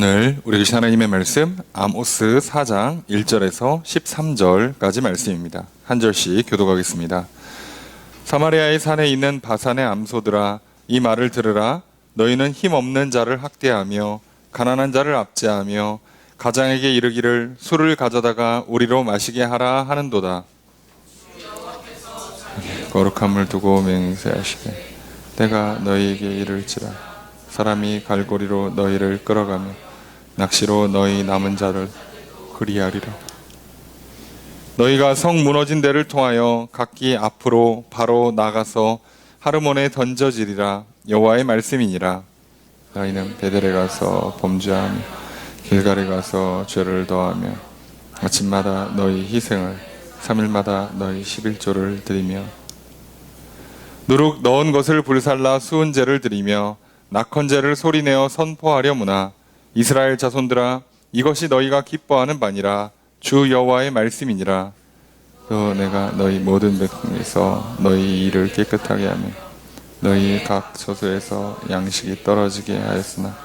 오늘 우리 계신 하나님의 말씀 아모스 4장 1절에서 13절까지 말씀입니다. 한 절씩 교독하겠습니다. 사마리아의 산에 있는 바산의 암소들아, 이 말을 들으라. 너희는 힘없는 자를 학대하며 가난한 자를 압제하며 가장에게 이르기를 술을 가져다가 우리로 마시게 하라 하는도다. 거룩함을 두고 맹세하시되 내가 너희에게 이를지라. 사람이 갈고리로 너희를 끌어가며 낚시로 너희 남은 자를 그리하리라. 너희가 성 무너진 데를 통하여 각기 앞으로 바로 나가서 하르몬에 던져지리라. 여호와의 말씀이니라. 너희는 베델에 가서 범죄하며 길갈에 가서 죄를 더하며 아침마다 너희 희생을 3일마다 너희 11조를 드리며 누룩 넣은 것을 불살라 수은제를 드리며 낙헌제를 소리내어 선포하려무나. 이스라엘 자손들아, 이것이 너희가 기뻐하는 바니라. 주 여호와의 말씀이니라. 또 내가 너희 모든 백성에서 너희 일을 깨끗하게 하며 너희 각 처소에서 양식이 떨어지게 하였으나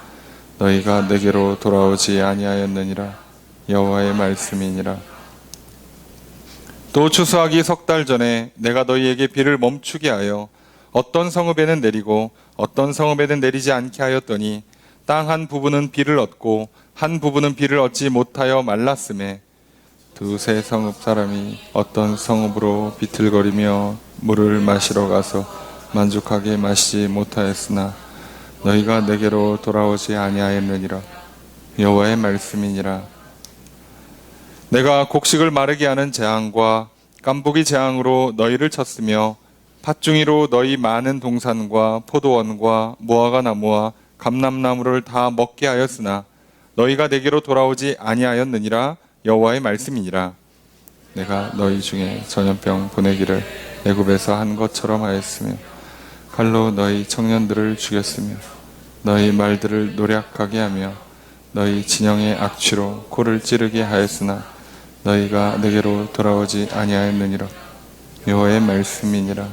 너희가 내게로 돌아오지 아니하였느니라. 여호와의 말씀이니라. 또 추수하기 석 달 전에 내가 너희에게 비를 멈추게 하여 어떤 성읍에는 내리고 어떤 성읍에는 내리지 않게 하였더니 땅 한 부분은 비를 얻고 한 부분은 비를 얻지 못하여 말랐음에 두세 성읍 사람이 어떤 성읍으로 비틀거리며 물을 마시러 가서 만족하게 마시지 못하였으나 너희가 내게로 돌아오지 아니하였느니라. 여호와의 말씀이니라. 내가 곡식을 마르게 하는 재앙과 깐부기 재앙으로 너희를 쳤으며 팥중이로 너희 많은 동산과 포도원과 무화과 나무와 감람나무를 다 먹게 하였으나 너희가 내게로 돌아오지 아니하였느니라. 여호와의 말씀이니라. 내가 너희 중에 전염병 보내기를 애굽에서 한 것처럼 하였으며 칼로 너희 청년들을 죽였으며 너희 말들을 노략하게 하며 너희 진영의 악취로 코를 찌르게 하였으나 너희가 내게로 돌아오지 아니하였느니라. 여호와의 말씀이니라.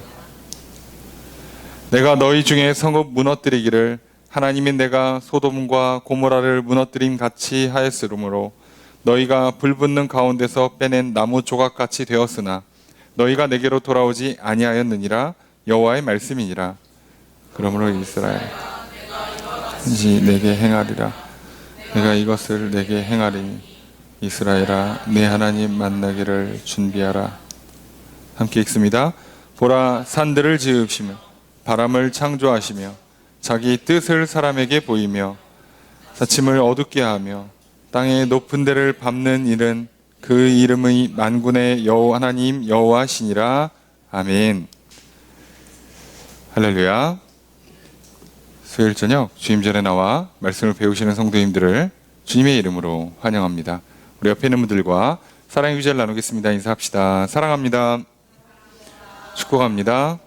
내가 너희 중에 성읍 무너뜨리기를 하나님인 내가 소돔과 고모라를 무너뜨림 같이 하였으므로 너희가 불붙는 가운데서 빼낸 나무 조각같이 되었으나 너희가 내게로 돌아오지 아니하였느니라. 여호와의 말씀이니라. 그러므로 이스라엘 이제 내게 행하리라. 내가 이것을 내게 행하리니 이스라엘아, 내 하나님 만나기를 준비하라. 함께 읽습니다. 보라, 산들을 지으시며 바람을 창조하시며 자기 뜻을 사람에게 보이며 사침을 어둡게 하며 땅의 높은 데를 밟는 일은 그 이름의 만군의 여호와 하나님 여호와시니라. 아멘. 할렐루야. 수요일 저녁 주임전에 나와 말씀을 배우시는 성도님들을 주님의 이름으로 환영합니다. 우리 옆에 있는 분들과 사랑의 유제를 나누겠습니다. 인사합시다. 사랑합니다. 축복합니다.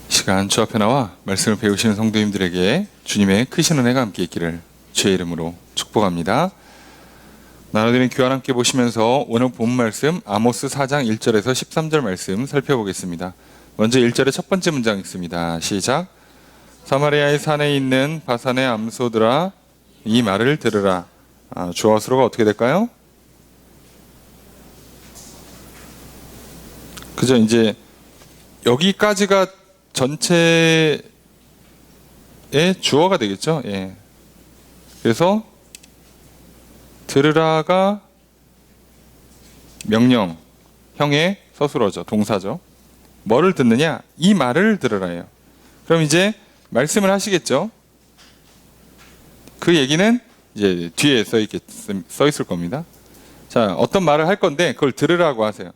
시간 주 앞에 나와 말씀을 배우시는 성도님들에게 주님의 크신 은혜가 함께 있기를 주의 이름으로 축복합니다. 나눠드린 교환 함께 보시면서 오늘 본 말씀 아모스 4장 1절에서 13절 말씀 살펴보겠습니다. 먼저 1절의 첫 번째 문장 읽습니다. 시작. 사마리아의 산에 있는 바산의 암소들아, 이 말을 들으라. 주어수로가 어떻게 될까요? 그죠? 이제 여기까지가 전체의 주어가 되겠죠. 예. 그래서 들으라가 명령, 형의 서술어죠. 동사죠. 뭐를 듣느냐? 이 말을 들으라예요. 그럼 이제 말씀을 하시겠죠. 그 얘기는 이제 뒤에 써 있을 겁니다. 자, 어떤 말을 할 건데 그걸 들으라고 하세요.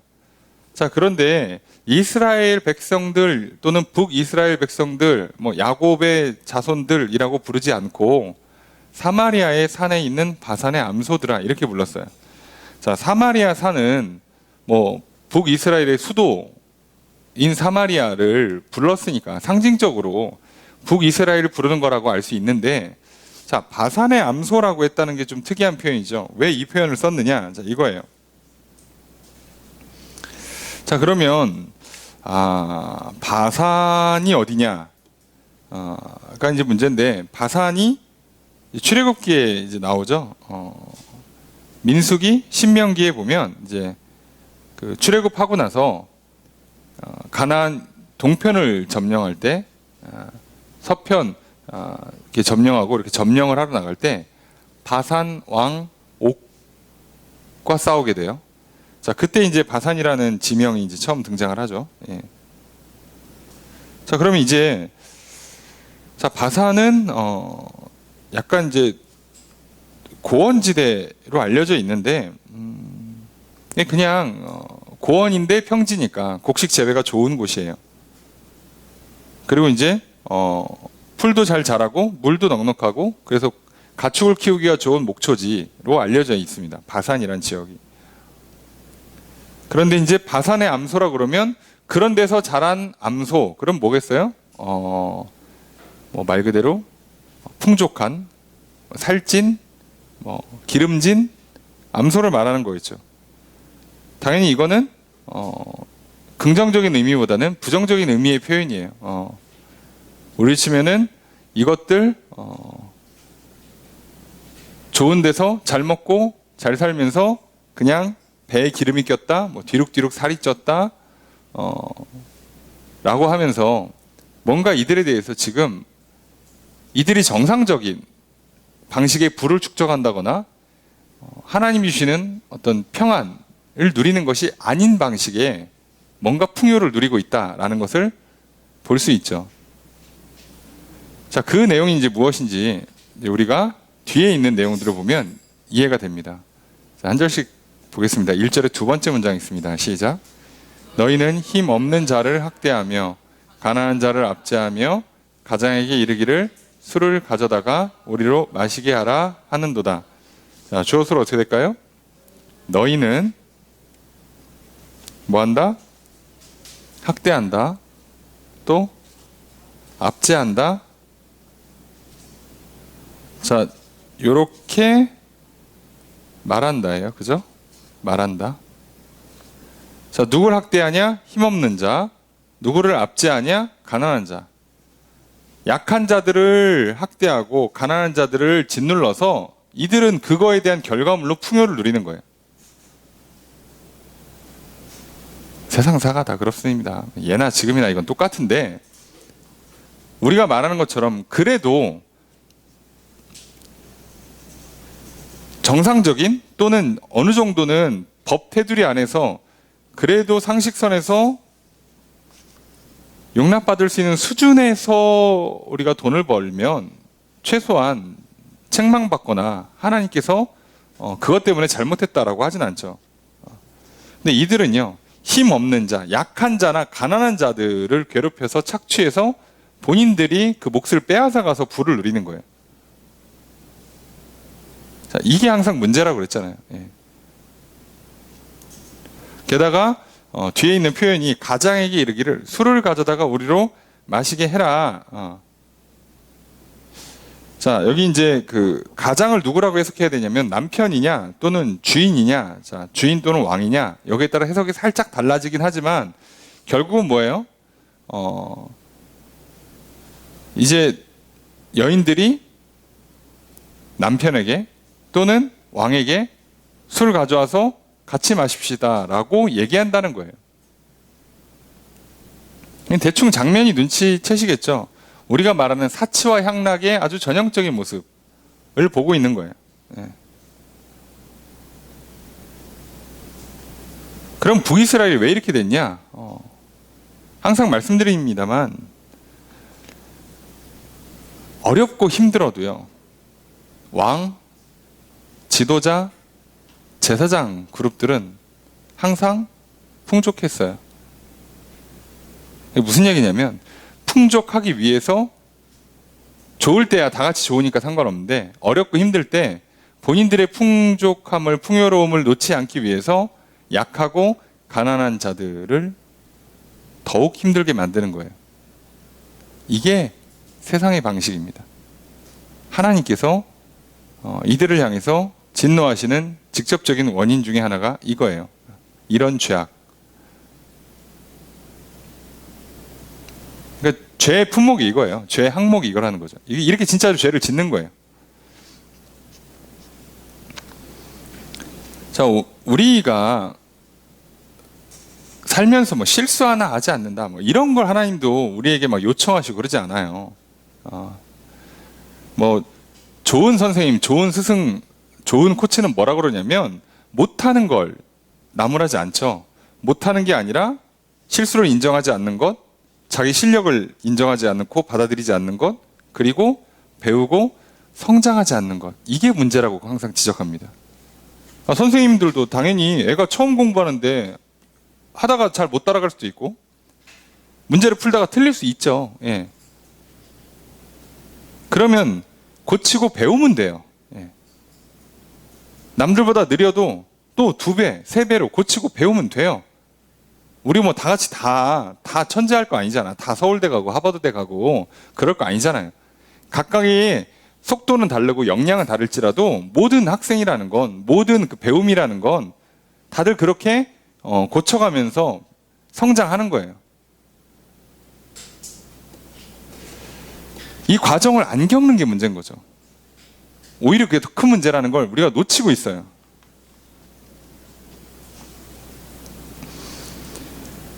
자, 그런데 이스라엘 백성들 또는 북이스라엘 백성들, 야곱의 자손들이라고 부르지 않고 사마리아의 산에 있는 바산의 암소들아 이렇게 불렀어요. 자, 사마리아 산은 북이스라엘의 수도인 사마리아를 불렀으니까 상징적으로 북이스라엘을 부르는 거라고 알 수 있는데, 자, 바산의 암소라고 했다는 게 좀 특이한 표현이죠. 왜 이 표현을 썼느냐? 자, 이거예요. 자, 그러면 바산이 어디냐? 가 이제 문제인데, 바산이 출애굽기에 이제 나오죠. 민수기, 신명기에 보면 이제 그 출애굽하고 나서 가나안 동편을 점령할 때 서편 이렇게 점령하고 이렇게 점령을 하러 나갈 때 바산 왕 옥과 싸우게 돼요. 자, 그때 이제 바산이라는 지명이 이제 처음 등장을 하죠. 예. 자, 그러면 이제 자, 바산은 약간 이제 고원지대로 알려져 있는데 그냥 고원인데 평지니까 곡식 재배가 좋은 곳이에요. 그리고 이제 풀도 잘 자라고 물도 넉넉하고 그래서 가축을 키우기가 좋은 목초지로 알려져 있습니다. 바산이란 지역이. 그런데 이제 바산의 암소라 그러면 그런 데서 자란 암소, 그럼 뭐겠어요? 뭐 말 그대로 풍족한, 살찐, 기름진 암소를 말하는 거겠죠. 당연히 이거는 긍정적인 의미보다는 부정적인 의미의 표현이에요. 우리 치면은 이것들 좋은 데서 잘 먹고 잘 살면서 그냥 배에 기름이 꼈다, 뭐 뒤룩뒤룩 살이 쪘다, 라고 하면서 뭔가 이들에 대해서 지금 이들이 정상적인 방식의 부를 축적한다거나 하나님이 주시는 어떤 평안을 누리는 것이 아닌 방식의 뭔가 풍요를 누리고 있다라는 것을 볼 수 있죠. 자, 그 내용이 이제 무엇인지 이제 우리가 뒤에 있는 내용들을 보면 이해가 됩니다. 자, 한 절씩 보겠습니다. 1절의 두 번째 문장 있습니다. 시작. 너희는 힘 없는 자를 학대하며 가난한 자를 압제하며 가장에게 이르기를 술을 가져다가 우리로 마시게 하라 하는도다. 자, 주어수로 어떻게 될까요? 너희는 뭐한다? 학대한다. 또 압제한다. 자, 요렇게 말한다예요. 그죠? 말한다. 자, 누굴 학대하냐? 힘없는 자. 누구를 압제하냐? 가난한 자. 약한 자들을 학대하고 가난한 자들을 짓눌러서 이들은 그거에 대한 결과물로 풍요를 누리는 거예요. 세상사가 다 그렇습니다. 예나 지금이나 이건 똑같은데 우리가 말하는 것처럼 그래도 정상적인 또는 어느 정도는 법 테두리 안에서 그래도 상식선에서 용납받을 수 있는 수준에서 우리가 돈을 벌면 최소한 책망받거나 하나님께서 그것 때문에 잘못했다라고 하진 않죠. 근데 이들은요, 힘 없는 자, 약한 자나 가난한 자들을 괴롭혀서 착취해서 본인들이 그 몫을 빼앗아가서 부를 누리는 거예요. 자, 이게 항상 문제라고 그랬잖아요. 예. 게다가 뒤에 있는 표현이 가장에게 이르기를 술을 가져다가 우리로 마시게 해라. 자, 여기 이제 그 가장을 누구라고 해석해야 되냐면 남편이냐 또는 주인이냐, 자, 주인 또는 왕이냐, 여기에 따라 해석이 살짝 달라지긴 하지만 결국은 뭐예요? 이제 여인들이 남편에게 또는 왕에게 술 가져와서 같이 마십시다 라고 얘기한다는 거예요. 대충 장면이 눈치채시겠죠? 우리가 말하는 사치와 향락의 아주 전형적인 모습을 보고 있는 거예요. 예. 그럼 북이스라엘이 왜 이렇게 됐냐? 항상 말씀드립니다만 어렵고 힘들어도요, 왕, 지도자, 제사장 그룹들은 항상 풍족했어요. 이게 무슨 얘기냐면 풍족하기 위해서 좋을 때야 다 같이 좋으니까 상관없는데 어렵고 힘들 때 본인들의 풍족함을, 풍요로움을 놓지 않기 위해서 약하고 가난한 자들을 더욱 힘들게 만드는 거예요. 이게 세상의 방식입니다. 하나님께서 이들을 향해서 진노하시는 직접적인 원인 중에 하나가 이거예요. 이런 죄악. 그러니까 죄의 품목이 이거예요. 죄의 항목이 이거라는 거죠. 이렇게 진짜로 죄를 짓는 거예요. 자, 우리가 살면서 뭐 실수 하나 하지 않는다, 뭐 이런 걸 하나님도 우리에게 막 요청하시고 그러지 않아요. 뭐 좋은 선생님, 좋은 스승, 좋은 코치는 뭐라 그러냐면 못하는 걸 나무라지 않죠. 못하는 게 아니라 실수를 인정하지 않는 것, 자기 실력을 인정하지 않고 받아들이지 않는 것, 그리고 배우고 성장하지 않는 것, 이게 문제라고 항상 지적합니다. 선생님들도 당연히 애가 처음 공부하는데 하다가 잘 못 따라갈 수도 있고 문제를 풀다가 틀릴 수 있죠. 예. 그러면 고치고 배우면 돼요. 예. 남들보다 느려도 또 2배, 3배로 고치고 배우면 돼요. 우리 뭐 다 같이 다 천재할 거 아니잖아. 다 서울대 가고 하버드대 가고 그럴 거 아니잖아요. 각각의 속도는 다르고 역량은 다를지라도 모든 학생이라는 건, 모든 그 배움이라는 건 다들 그렇게 고쳐가면서 성장하는 거예요. 이 과정을 안 겪는 게 문제인 거죠. 오히려 그게 더 큰 문제라는 걸 우리가 놓치고 있어요.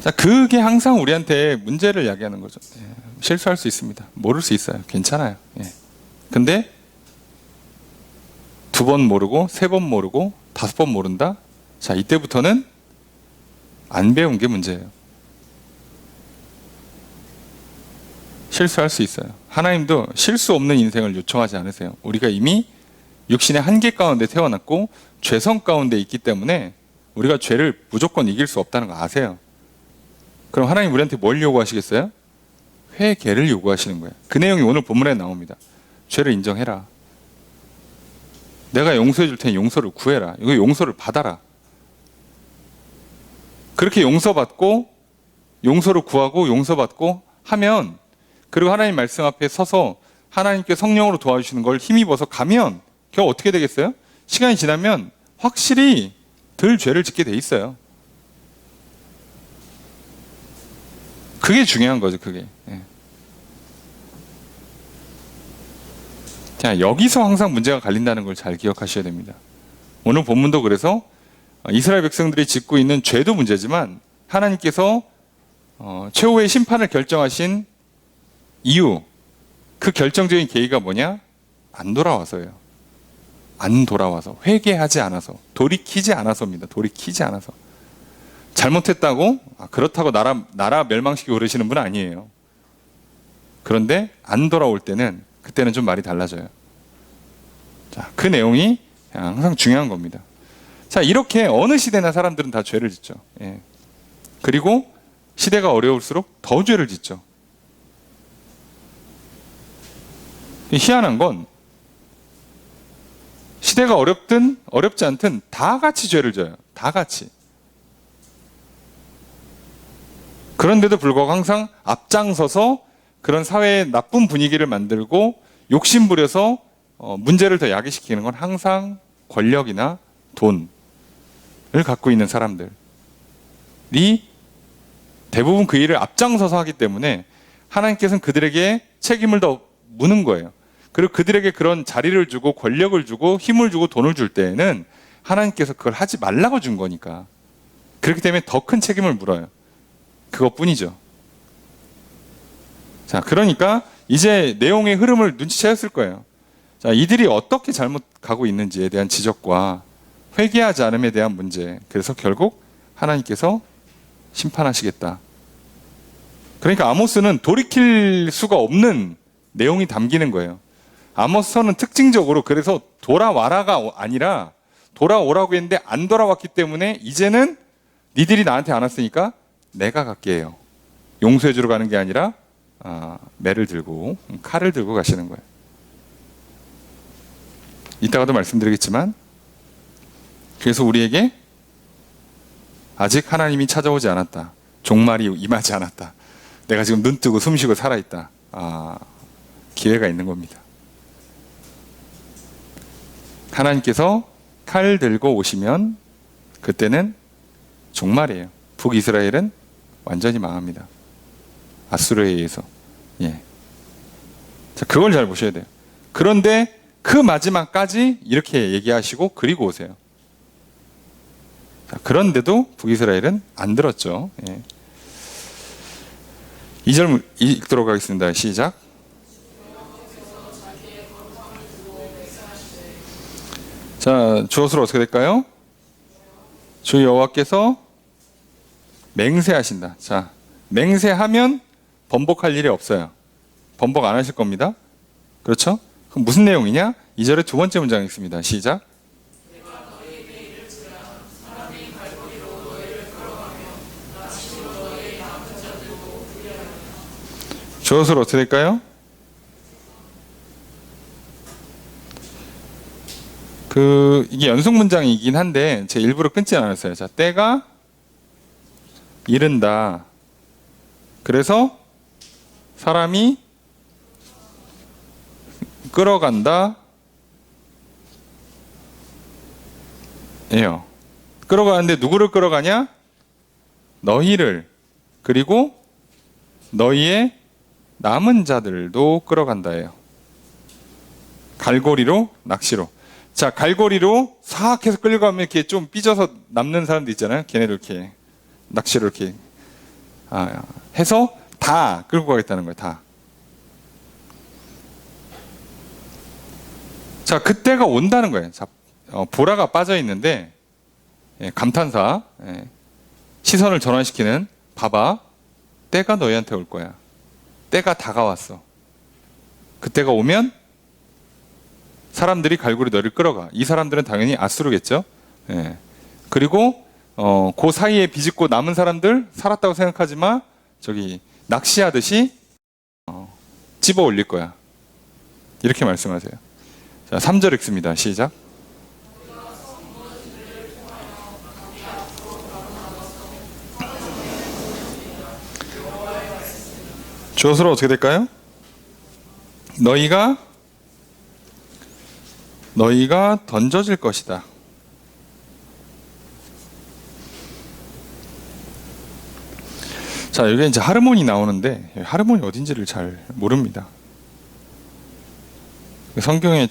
자, 그게 항상 우리한테 문제를 야기하는 거죠. 예, 실수할 수 있습니다. 모를 수 있어요. 괜찮아요. 예. 근데 2번 모르고 3번 모르고 5번 모른다? 자, 이때부터는 안 배운 게 문제예요. 실수할 수 있어요. 하나님도 실수 없는 인생을 요청하지 않으세요. 우리가 이미 육신의 한계 가운데 태어났고 죄성 가운데 있기 때문에 우리가 죄를 무조건 이길 수 없다는 거 아세요. 그럼 하나님 우리한테 뭘 요구하시겠어요? 회개를 요구하시는 거예요. 그 내용이 오늘 본문에 나옵니다. 죄를 인정해라. 내가 용서해 줄 테니 용서를 구해라. 이거 용서를 받아라. 그렇게 용서받고 용서를 구하고 용서받고 하면, 그리고 하나님 말씀 앞에 서서 하나님께 성령으로 도와주시는 걸 힘입어서 가면 결국 어떻게 되겠어요? 시간이 지나면 확실히 덜 죄를 짓게 돼 있어요. 그게 중요한 거죠. 그게. 예. 자, 여기서 항상 문제가 갈린다는 걸 잘 기억하셔야 됩니다. 오늘 본문도 그래서 이스라엘 백성들이 짓고 있는 죄도 문제지만 하나님께서 최후의 심판을 결정하신 이유, 그 결정적인 계기가 뭐냐? 안 돌아와서예요. 안 돌아와서, 회개하지 않아서, 돌이키지 않아서입니다. 돌이키지 않아서. 잘못했다고 그렇다고 나라 멸망시키고 그러시는 분은 아니에요. 그런데 안 돌아올 때는, 그때는 좀 말이 달라져요. 자, 그 내용이 항상 중요한 겁니다. 자, 이렇게 어느 시대나 사람들은 다 죄를 짓죠. 예. 그리고 시대가 어려울수록 더 죄를 짓죠. 희한한 건 시대가 어렵든 어렵지 않든 다 같이 죄를 져요. 다 같이. 그런데도 불구하고 항상 앞장서서 그런 사회의 나쁜 분위기를 만들고 욕심부려서 문제를 더 야기시키는 건 항상 권력이나 돈을 갖고 있는 사람들이 대부분 그 일을 앞장서서 하기 때문에 하나님께서는 그들에게 책임을 더 묻는 거예요. 그리고 그들에게 그런 자리를 주고 권력을 주고 힘을 주고 돈을 줄 때에는 하나님께서 그걸 하지 말라고 준 거니까. 그렇기 때문에 더 큰 책임을 물어요. 그것뿐이죠. 자, 그러니까 이제 내용의 흐름을 눈치채었을 거예요. 자, 이들이 어떻게 잘못 가고 있는지에 대한 지적과 회개하지 않음에 대한 문제. 그래서 결국 하나님께서 심판하시겠다. 그러니까 아모스는 돌이킬 수가 없는 내용이 담기는 거예요. 아모스서는 특징적으로 그래서 돌아와라가 아니라 돌아오라고 했는데 안 돌아왔기 때문에 이제는 니들이 나한테 안 왔으니까 내가 갈게 해요. 용서해 주러 가는 게 아니라 매를 들고 칼을 들고 가시는 거예요. 이따가도 말씀드리겠지만, 그래서 우리에게 아직 하나님이 찾아오지 않았다. 종말이 임하지 않았다. 내가 지금 눈 뜨고 숨 쉬고 살아있다. 기회가 있는 겁니다. 하나님께서 칼 들고 오시면 그때는 종말이에요. 북이스라엘은 완전히 망합니다. 아수르에 의해서. 예. 자, 그걸 잘 보셔야 돼요. 그런데 그 마지막까지 이렇게 얘기하시고 그리고 오세요. 자, 그런데도 북이스라엘은 안 들었죠. 예. 2절 읽도록 하겠습니다. 시작. 자, 주어수로 어떻게 될까요? 주 여호와께서 맹세하신다. 자, 맹세하면 번복할 일이 없어요. 번복 안 하실 겁니다. 그렇죠? 그럼 무슨 내용이냐? 2절의 두 번째 문장이 있습니다. 시작. 주어수로 어떻게 될까요? 이게 연속 문장이긴 한데 제가 일부러 끊지 않았어요. 자, 때가 이른다. 그래서 사람이 끌어간다. 예요. 끌어가는데 누구를 끌어가냐? 너희를. 그리고 너희의 남은 자들도 끌어간다예요. 갈고리로, 낚시로. 자, 갈고리로 싹 해서 끌려가면 이렇게 좀 삐져서 남는 사람도 있잖아요. 걔네들 이렇게 낚시로 이렇게 해서 다 끌고 가겠다는 거예요. 다. 자, 그때가 온다는 거예요. 자, 보라가 빠져 있는데 감탄사, 시선을 전환시키는 봐봐. 때가 너희한테 올 거야. 때가 다가왔어. 그때가 오면 사람들이 갈고리 너를 끌어가. 이 사람들은 당연히 아수르겠죠. 예. 그리고 그 사이에 비집고 남은 사람들 살았다고 생각하지 마. 저기 낚시하듯이 집어 올릴 거야. 이렇게 말씀하세요. 자, 3절 읽습니다. 시작. 주어서로 어떻게 될까요? 너희가 던져질 것이다. 자, 여기 이제 하르몬이 나오는데 하르몬이 어딘지를 잘 모릅니다. 성경에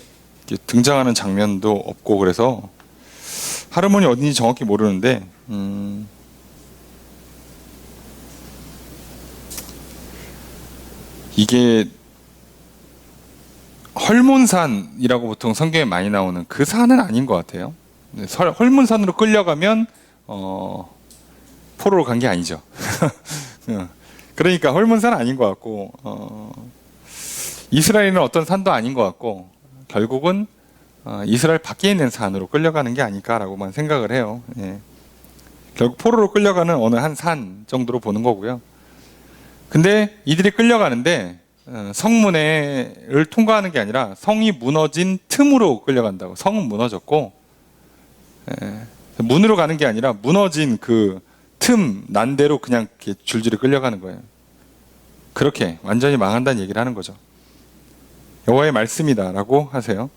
등장하는 장면도 없고 그래서 하르몬이 어딘지 정확히 모르는데 이게 헐몬산이라고 보통 성경에 많이 나오는 그 산은 아닌 것 같아요. 헐몬산으로 끌려가면 포로로 간 게 아니죠. 그러니까 헐몬산 아닌 것 같고 이스라엘은 어떤 산도 아닌 것 같고 결국은 이스라엘 밖에 있는 산으로 끌려가는 게 아닐까라고만 생각을 해요. 예. 결국 포로로 끌려가는 어느 한 산 정도로 보는 거고요. 근데 이들이 끌려가는데 성문을 통과하는 게 아니라 성이 무너진 틈으로 끌려간다고. 성은 무너졌고 문으로 가는 게 아니라 무너진 그 틈 난대로 그냥 이렇게 줄줄이 끌려가는 거예요. 그렇게 완전히 망한다는 얘기를 하는 거죠. 여호와의 말씀이다라고 하세요.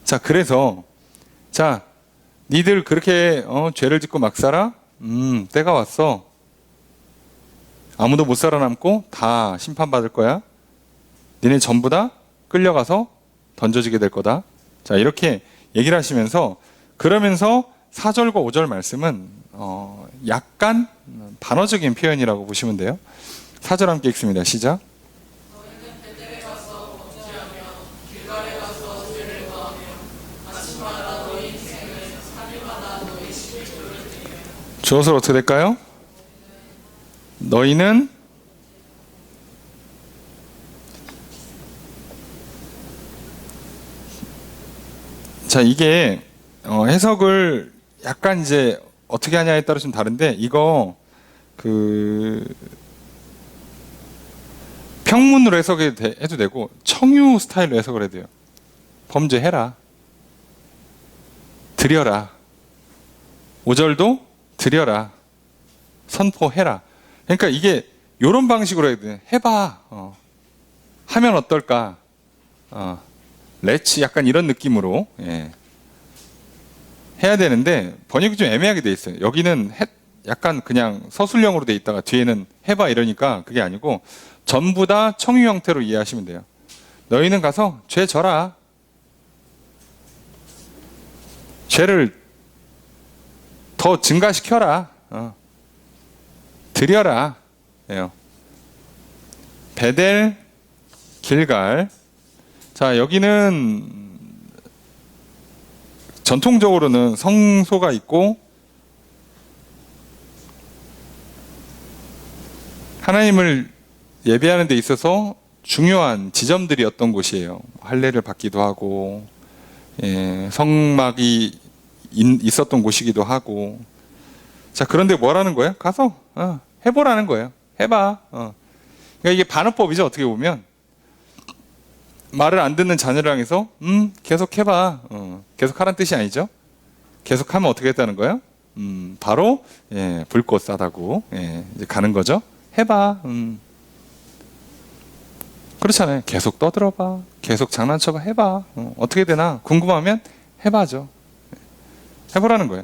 자, 그래서 자, 니들 그렇게 죄를 짓고 막 살아? 때가 왔어. 아무도 못 살아남고 다 심판받을 거야. 니네 전부 다 끌려가서 던져지게 될 거다. 자, 이렇게 얘기를 하시면서 그러면서 4절과 5절 말씀은 약간 반어적인 표현이라고 보시면 돼요. 4절 함께 읽습니다. 시작. 주어서 어떻게 될까요? 너희는 자, 이게 해석을 약간 이제 어떻게 하냐에 따라 좀 다른데 이거 평문으로 해석해도 되고 청유 스타일로 해석을 해도 돼요. 범죄해라. 드려라. 5절도 드려라. 선포해라. 그러니까 이게 이런 방식으로 해야 돼. 해봐. 하면 어떨까? 렛츠 약간 이런 느낌으로 해야 되는데 번역이 좀 애매하게 돼 있어요. 여기는 약간 그냥 서술형으로 돼 있다가 뒤에는 해봐 이러니까 그게 아니고 전부 다 청유 형태로 이해하시면 돼요. 너희는 가서 죄 져라. 죄를 더 증가시켜라. 드려라. 예요. 베델, 길갈. 자, 여기는 전통적으로는 성소가 있고 하나님을 예배하는 데 있어서 중요한 지점들이었던 곳이에요. 할례를 받기도 하고, 성막이 있었던 곳이기도 하고. 자, 그런데 뭐라는 거예요? 가서 해보라는 거예요. 해봐. 그러니까 이게 반어법이죠. 어떻게 보면 말을 안 듣는 자녀를 향해서 계속 해봐. 계속 하라는 뜻이 아니죠. 계속 하면 어떻게 했다는 거예요? 바로 불꽃 싸다고 이제 가는 거죠. 해봐. 그렇잖아요. 계속 떠들어봐. 계속 장난쳐봐. 해봐. 어떻게 되나 궁금하면 해봐죠. 해보라는 거예요.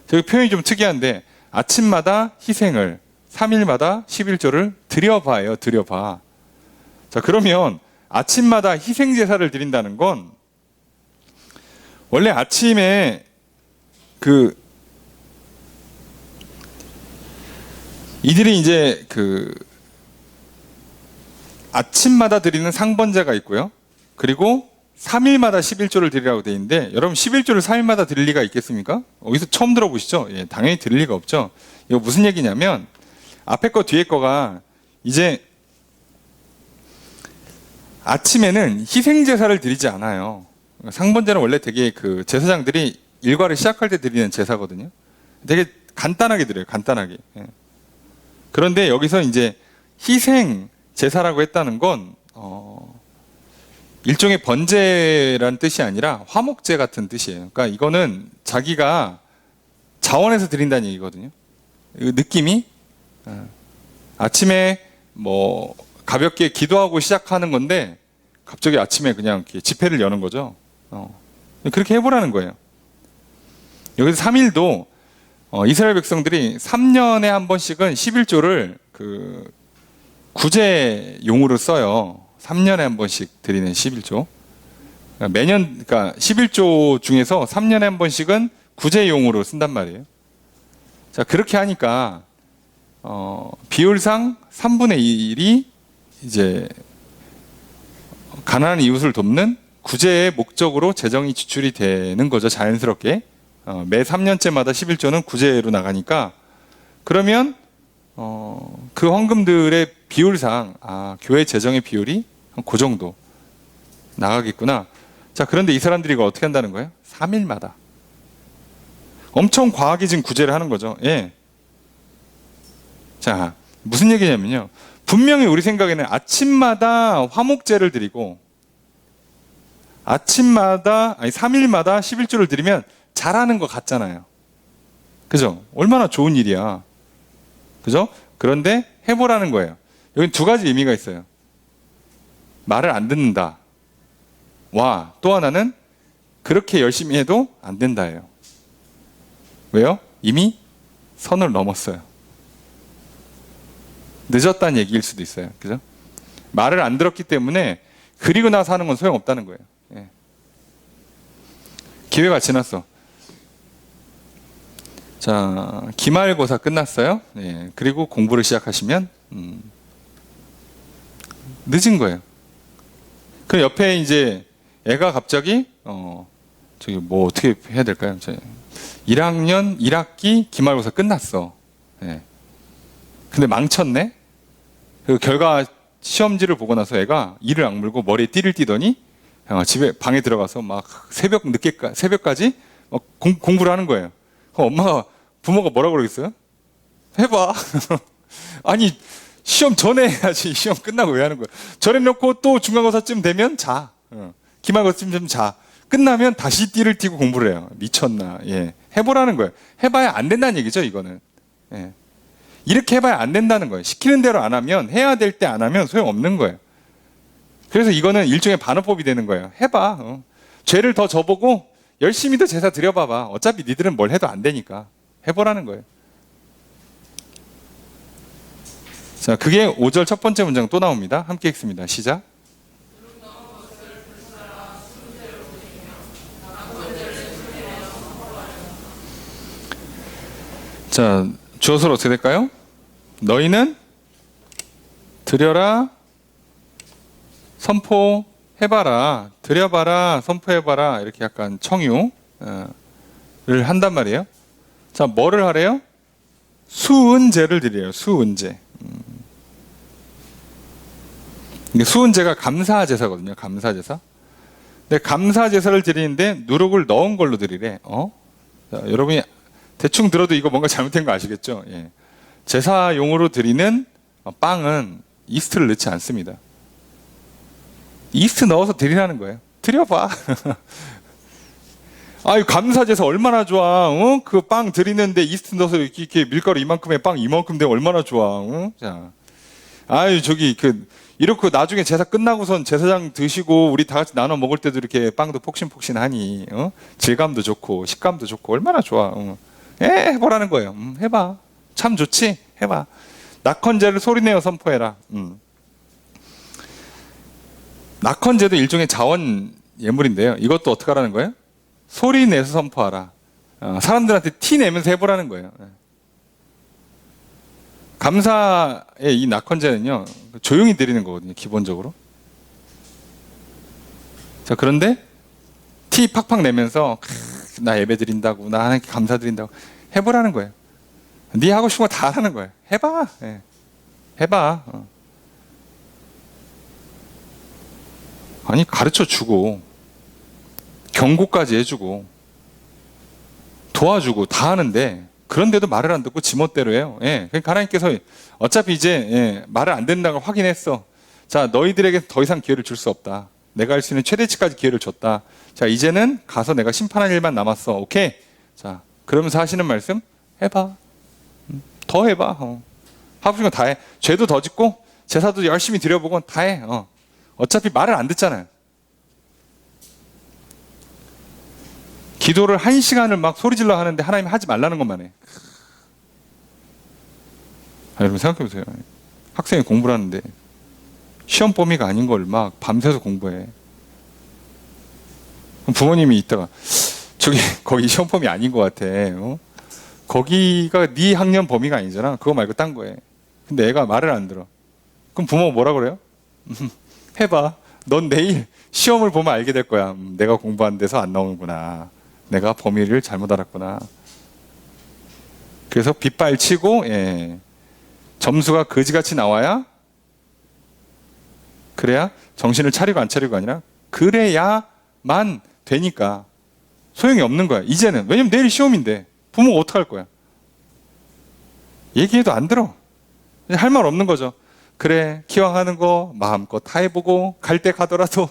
저기 표현이 좀 특이한데 아침마다 희생을 3일마다 11조를 드려봐요. 드려봐. 자, 그러면 아침마다 희생 제사를 드린다는 건 원래 아침에 이들이 이제 아침마다 드리는 상번제가 있고요. 그리고 3일마다 11조를 드리라고 돼 있는데 여러분 11조를 3일마다 드릴 리가 있겠습니까? 어디서 처음 들어보시죠? 당연히 드릴 리가 없죠. 이거 무슨 얘기냐면 앞에 거 뒤에 거가 이제 아침에는 희생제사를 드리지 않아요. 상번제는 원래 되게 제사장들이 일과를 시작할 때 드리는 제사거든요. 되게 간단하게 드려요. 간단하게. 그런데 여기서 이제 희생 제사라고 했다는 건 일종의 번제라는 뜻이 아니라 화목제 같은 뜻이에요. 그러니까 이거는 자기가 자원해서 드린다는 얘기거든요. 느낌이 아침에 뭐 가볍게 기도하고 시작하는 건데 갑자기 아침에 그냥 집회를 여는 거죠. 그렇게 해보라는 거예요. 여기서 3일도 이스라엘 백성들이 3년에 한 번씩은 11조를 구제용으로 써요. 3년에 한 번씩 드리는 11조. 그러니까 11조 중에서 3년에 한 번씩은 구제용으로 쓴단 말이에요. 자, 그렇게 하니까 비율상 3분의 1이 이제 가난한 이웃을 돕는 구제의 목적으로 재정이 지출이 되는 거죠. 자연스럽게. 매 3년째마다 11조는 구제로 나가니까 그러면 그 헌금들의 비율상 교회 재정의 비율이 그 정도 나가겠구나. 자, 그런데 이 사람들이 이거 어떻게 한다는 거예요? 3일마다 엄청 과하게 지금 구제를 하는 거죠. 예. 자, 무슨 얘기냐면요, 분명히 우리 생각에는 아침마다 화목제를 드리고 3일마다 11조를 드리면 잘하는 것 같잖아요. 그죠? 얼마나 좋은 일이야. 그죠? 그런데 해보라는 거예요. 여기 두 가지 의미가 있어요. 말을 안 듣는다. 와, 또 하나는 그렇게 열심히 해도 안 된다예요. 왜요? 이미 선을 넘었어요. 늦었다는 얘기일 수도 있어요. 그죠? 말을 안 들었기 때문에 그리고 나서 하는 건 소용없다는 거예요. 예. 기회가 지났어. 자, 기말고사 끝났어요. 예. 그리고 공부를 시작하시면 늦은 거예요. 그 옆에 이제 애가 갑자기 저기 뭐 어떻게 해야 될까요? 1학년 1학기 기말고사 끝났어. 예. 근데 망쳤네. 그 결과 시험지를 보고 나서 애가 이를 악물고 머리에 띠를 띠더니 집에 방에 들어가서 막 새벽까지 공부를 하는 거예요. 부모가 뭐라고 그러겠어요? 해봐. 아니, 시험 전에 해야지. 시험 끝나고 왜 하는 거야? 전에 놓고 또 중간고사쯤 되면 자. 기말고사쯤 되면 자. 끝나면 다시 띠를 띠고 공부를 해요. 미쳤나. 예. 해보라는 거예요. 해봐야 안 된다는 얘기죠, 이거는. 예. 이렇게 해봐야 안 된다는 거예요. 시키는 대로 안 하면, 해야 될 때 안 하면 소용없는 거예요. 그래서 이거는 일종의 반어법이 되는 거예요. 해봐. 죄를 더 져보고 열심히 더 제사 드려봐봐. 어차피 니들은 뭘 해도 안 되니까. 해보라는 거예요. 자, 그게 5절 첫 번째 문장 또 나옵니다. 함께 읽습니다. 시작. 자, 주어서로 어떻게 될까요? 너희는 드려라, 선포해봐라, 드려봐라, 선포해봐라, 이렇게 약간 청유를 한단 말이에요. 자, 뭐를 하래요? 수은제를 드려요. 수은제. 이게 수은제가 감사제사거든요. 감사제사. 근데 감사제사를 드리는데 누룩을 넣은 걸로 드리래. 자, 여러분이 대충 들어도 이거 뭔가 잘못된 거 아시겠죠? 예. 제사용으로 드리는 빵은 이스트를 넣지 않습니다. 이스트 넣어서 드리라는 거예요. 드려봐. 아유, 감사제사 얼마나 좋아. 그 빵 드리는데 이스트 넣어서 이렇게 밀가루 이만큼에 빵 이만큼 되면 얼마나 좋아. 자, 아유, 이렇게 나중에 제사 끝나고선 제사장 드시고 우리 다 같이 나눠 먹을 때도 이렇게 빵도 폭신폭신하니, 질감도 좋고 식감도 좋고 얼마나 좋아. 해보라는 거예요. 해봐. 참 좋지? 해봐. 낙헌제를 소리내어 선포해라. 낙헌제도 일종의 자원 예물인데요. 이것도 어떻게 하라는 거예요? 소리 내서 선포하라. 사람들한테 티 내면서 해보라는 거예요. 감사의 이 낙헌제는요, 조용히 드리는 거거든요, 기본적으로. 자, 그런데 티 팍팍 내면서 나 예배 드린다고, 나 하나님께 감사드린다고 해보라는 거예요. 네 하고 싶은 거 다 하라는 거예요. 해봐. 예. 해봐. 아니, 가르쳐주고 경고까지 해주고 도와주고 다 하는데 그런데도 말을 안 듣고 지멋대로 해요. 예. 그러니까 하나님께서 어차피 이제 말을 안 듣는다고 확인했어. 자, 너희들에게 더 이상 기회를 줄 수 없다. 내가 할 수 있는 최대치까지 기회를 줬다. 자, 이제는 가서 내가 심판할 일만 남았어. 오케이? 자, 그러면서 하시는 말씀, 해봐. 더 해봐. 하고 싶은 거 다 해. 죄도 더 짓고 제사도 열심히 드려보고 다 해. 어차피 말을 안 듣잖아요. 기도를 1시간을 막 소리질러 하는데 하나님 하지 말라는 것만 해. 여러분 생각해 보세요. 학생이 공부를 하는데 시험 범위가 아닌 걸 막 밤새서 공부해. 그럼 부모님이 있다가 저기 거기 시험 범위 아닌 것 같아. 거기가 네 학년 범위가 아니잖아. 그거 말고 딴 거에. 근데 애가 말을 안 들어. 그럼 부모가 뭐라 그래요? 해봐. 넌 내일 시험을 보면 알게 될 거야. 내가 공부한 데서 안 나오는구나. 내가 범위를 잘못 알았구나. 그래서 빗발치고 점수가 거지같이 나와야, 그래야 정신을 차리고 안 차리고 아니라 그래야만 되니까 소용이 없는 거야. 이제는. 왜냐면 내일 시험인데 부모가 어떡할 거야. 얘기해도 안 들어. 할 말 없는 거죠. 그래, 기왕 하는 거 마음껏 다 해보고, 갈 때 가더라도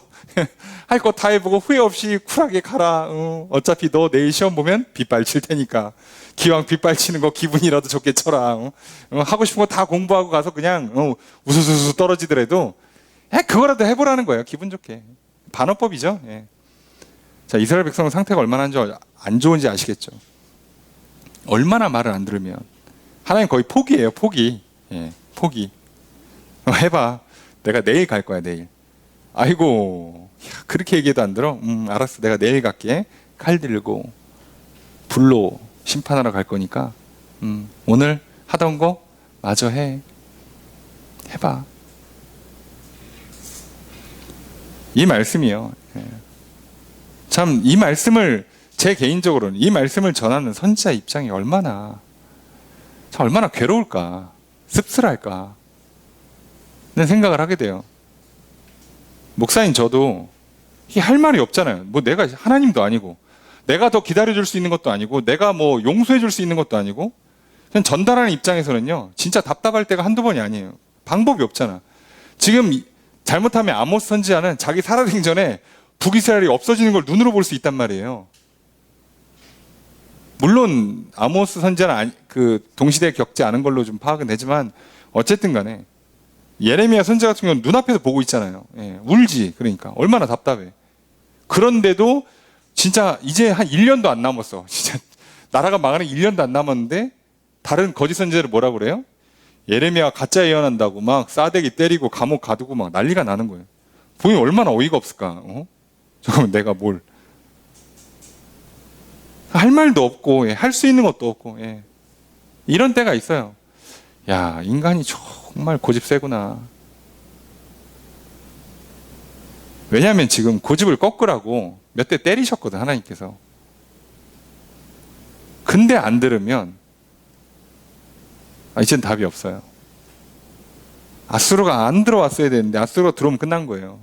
할 거 다 해보고 후회 없이 쿨하게 가라. 어차피 너 내일 시험 보면 빗발칠 테니까 기왕 빗발치는 거 기분이라도 좋게 쳐라. 하고 싶은 거 다 공부하고 가서 그냥 우수수수 떨어지더라도 그거라도 해보라는 거예요. 기분 좋게. 반어법이죠. 예. 자, 이스라엘 백성 상태가 얼마나 안 좋은지 아시겠죠? 얼마나 말을 안 들으면 하나님 거의 포기예요. 포기. 예, 포기. 해봐. 내가 내일 갈 거야. 내일. 아이고, 그렇게 얘기해도 안 들어? 알았어. 내가 내일 갈게. 칼 들고 불로 심판하러 갈 거니까 오늘 하던 거 마저 해. 해봐. 이 말씀이요. 예. 참, 이 말씀을 제 개인적으로는 이 말씀을 전하는 선지자 입장이 얼마나 괴로울까, 씁쓸할까 는 생각을 하게 돼요. 목사인 저도 할 말이 없잖아요. 뭐 내가 하나님도 아니고, 내가 더 기다려줄 수 있는 것도 아니고, 내가 뭐 용서해줄 수 있는 것도 아니고, 그냥 전달하는 입장에서는요, 진짜 답답할 때가 한두 번이 아니에요. 방법이 없잖아. 지금 잘못하면 아모스 선지자는 자기 살아생전에 북이스라엘이 없어지는 걸 눈으로 볼 수 있단 말이에요. 물론 아모스 선지자는 동시대에 겪지 않은 걸로 좀 파악은 되지만 어쨌든 간에 예레미야 선지자 같은 경우는 눈앞에서 보고 있잖아요. 예, 울지. 그러니까 얼마나 답답해. 그런데도 진짜 이제 한 1년도 안 남았어. 진짜 나라가 망하는 1년도 안 남았는데 다른 거짓 선지자를 뭐라고 그래요? 예레미야 가짜 예언한다고 막 싸대기 때리고 감옥 가두고 막 난리가 나는 거예요. 보면 얼마나 어이가 없을까. 잠깐만, 내가 뭘 할 말도 없고, 할 수 있는 것도 없고, 이런 때가 있어요. 야, 인간이 정말 고집 세구나. 왜냐하면 지금 고집을 꺾으라고 몇 대 때리셨거든, 하나님께서. 근데 안 들으면 이젠 답이 없어요. 아수르가 안 들어왔어야 되는데 아수르가 들어오면 끝난 거예요.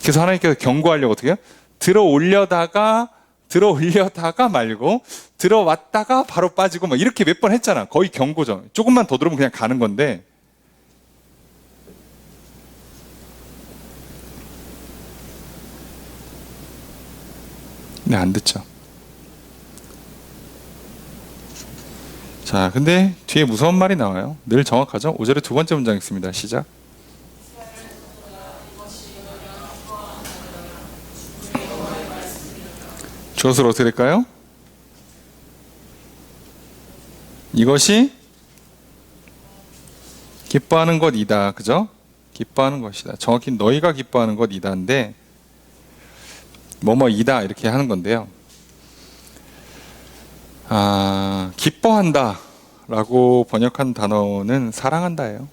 그래서 하나님께서 경고하려고 어떻게 해요? 들어올려다가 말고 들어왔다가 바로 빠지고 막 이렇게 몇 번 했잖아. 거의 경고죠. 조금만 더 들어오면 그냥 가는 건데, 네, 안 듣죠. 자, 근데 뒤에 무서운 말이 나와요. 늘 정확하죠? 5절의 두 번째 문장 있습니다. 시작. 주어를 어떻게 될까요? 이것이 기뻐하는 것이다. 그죠? 기뻐하는 것이다. 정확히 너희가 기뻐하는 것이다인데, 뭐뭐이다 이렇게 하는 건데요. 기뻐한다 라고 번역한 단어는 사랑한다예요.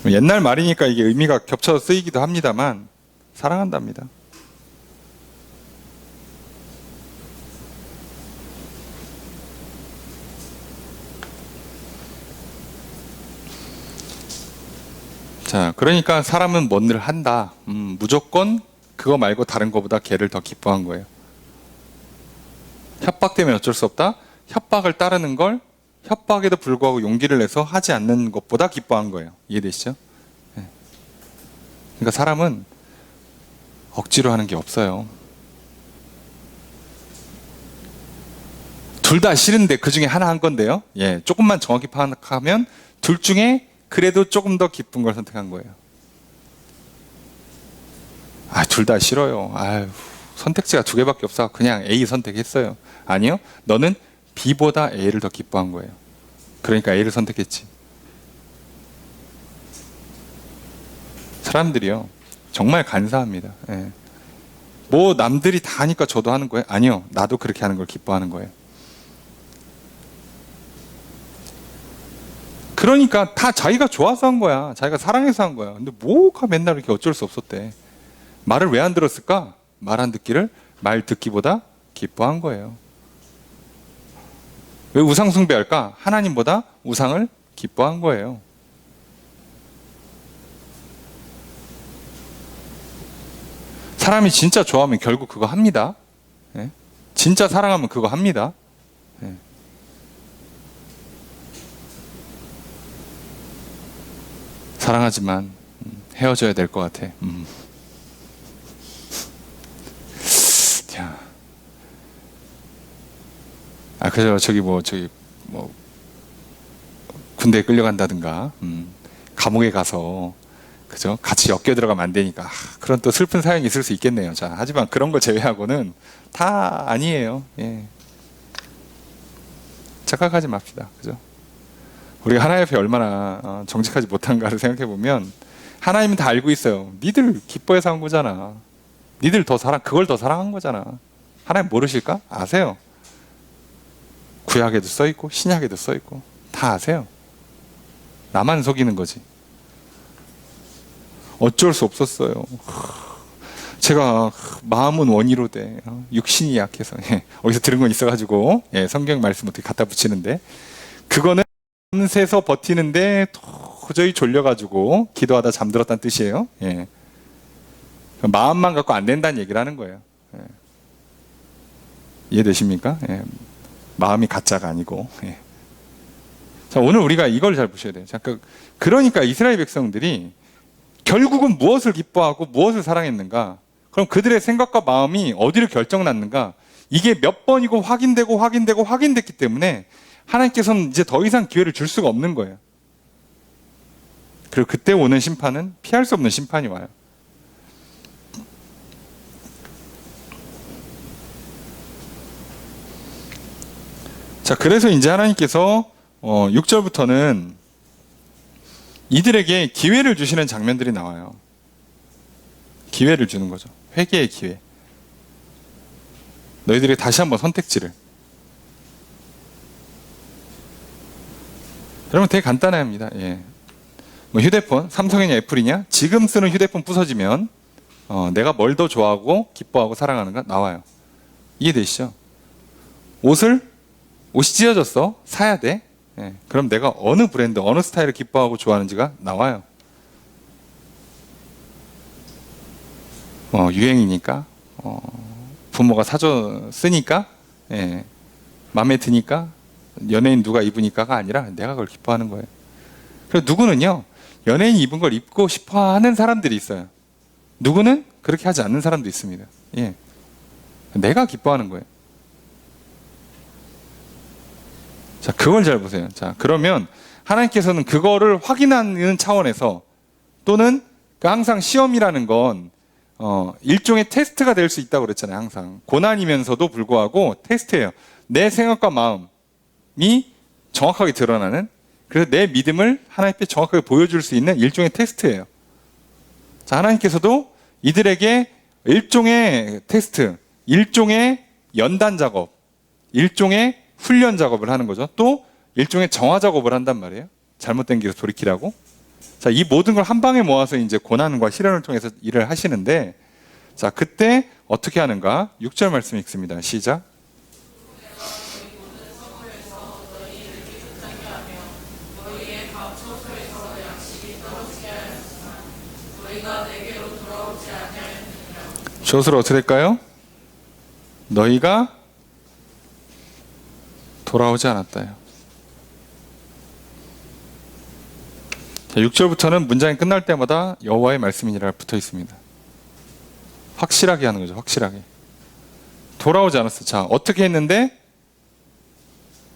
옛날 말이니까 이게 의미가 겹쳐서 쓰이기도 합니다만, 사랑한답니다. 자, 그러니까 사람은 뭔 일 한다. 무조건 그거 말고 다른 거보다 걔를 더 기뻐한 거예요. 협박 때문에 어쩔 수 없다. 협박을 따르는 걸 협박에도 불구하고 용기를 내서 하지 않는 것보다 기뻐한 거예요. 이해되시죠? 그러니까 사람은 억지로 하는 게 없어요. 둘 다 싫은데 그 중에 하나 한 건데요. 조금만 정확히 파악하면 둘 중에 그래도 조금 더 기쁜 걸 선택한 거예요. 둘 다 싫어요. 선택지가 두 개밖에 없어. 그냥 A 선택했어요. 아니요. 너는 B보다 A를 더 기뻐한 거예요. 그러니까 A를 선택했지. 사람들이요. 정말 간사합니다. 뭐 남들이 다 하니까 저도 하는 거예요? 아니요. 나도 그렇게 하는 걸 기뻐하는 거예요. 그러니까 다 자기가 좋아서 한 거야. 자기가 사랑해서 한 거야. 근데 뭐가 맨날 이렇게 어쩔 수 없었대. 말을 왜 안 들었을까? 말 안 듣기를 말 듣기보다 기뻐한 거예요. 왜 우상 숭배할까? 하나님보다 우상을 기뻐한 거예요. 사람이 진짜 좋아하면 결국 그거 합니다. 진짜 사랑하면 그거 합니다. 사랑하지만 헤어져야 될 것 같아. 그래서 저기 군대에 끌려간다든가, 감옥에 가서, 그죠? 같이 엮여 들어가면 안 되니까. 그런 또 슬픈 사연이 있을 수 있겠네요. 자, 하지만 그런 거 제외하고는 다 아니에요. 착각하지 맙시다. 그죠? 우리가 하나님 앞에 얼마나 정직하지 못한가를 생각해 보면, 하나님은 다 알고 있어요. 니들 기뻐해서 한 거잖아. 니들 그걸 더 사랑한 거잖아. 하나님 모르실까? 아세요. 구약에도 써있고 신약에도 써있고 다 아세요. 나만 속이는 거지. 어쩔 수 없었어요. 제가 마음은 원이로되 육신이 약해서, 어디서 들은 건 있어가지고, 성경 말씀 어떻게 갖다 붙이는데, 그거는 밤새서 버티는데 도저히 졸려가지고 기도하다 잠들었다는 뜻이에요. 마음만 갖고 안 된다는 얘기를 하는 거예요. 이해되십니까? 마음이 가짜가 아니고. 자, 오늘 우리가 이걸 잘 보셔야 돼요. 그러니까 이스라엘 백성들이 결국은 무엇을 기뻐하고 무엇을 사랑했는가? 그럼 그들의 생각과 마음이 어디를 결정났는가? 이게 몇 번이고 확인됐기 때문에 하나님께서는 이제 더 이상 기회를 줄 수가 없는 거예요. 그리고 그때 오는 심판은 피할 수 없는 심판이 와요. 자, 그래서 이제 하나님께서 6절부터는 이들에게 기회를 주시는 장면들이 나와요. 기회를 주는 거죠. 회개의 기회. 너희들이 다시 한번 선택지를. 여러분 되게 간단합니다. 예. 뭐 휴대폰, 삼성이냐 애플이냐? 지금 쓰는 휴대폰 부서지면 내가 뭘 더 좋아하고 기뻐하고 사랑하는가 나와요. 이해되시죠? 옷이 찢어졌어. 사야 돼. 예. 그럼 내가 어느 브랜드, 어느 스타일을 기뻐하고 좋아하는지가 나와요. 유행이니까, 부모가 사줬으니까, 예. 마음에 드니까, 연예인 누가 입으니까가 아니라 내가 그걸 기뻐하는 거예요. 그리고 누구는요, 연예인이 입은 걸 입고 싶어 하는 사람들이 있어요. 누구는 그렇게 하지 않는 사람도 있습니다. 예. 내가 기뻐하는 거예요. 자, 그걸 잘 보세요. 자, 그러면 하나님께서는 그거를 확인하는 차원에서 또는 항상 시험이라는 건 일종의 테스트가 될 수 있다고 그랬잖아요. 항상 고난이면서도 불구하고 테스트예요. 내 생각과 마음이 정확하게 드러나는, 그래서 내 믿음을 하나님께 정확하게 보여줄 수 있는 일종의 테스트예요. 자, 하나님께서도 이들에게 일종의 테스트, 일종의 연단 작업, 일종의 훈련 작업을 하는 거죠. 또 일종의 정화 작업을 한단 말이에요. 잘못된 길에서 돌이키라고. 자, 이 모든 걸 한 방에 모아서 이제 고난과 시련을 통해서 일을 하시는데, 자, 그때 어떻게 하는가? 6절 말씀 읽습니다. 시작. 저수로 어떻게 될까요? 너희가 돌아오지 않았다요. 자, 6절부터는 문장이 끝날 때마다 여호와의 말씀이니라 붙어 있습니다. 확실하게 하는 거죠. 확실하게. 돌아오지 않았어. 자, 어떻게 했는데?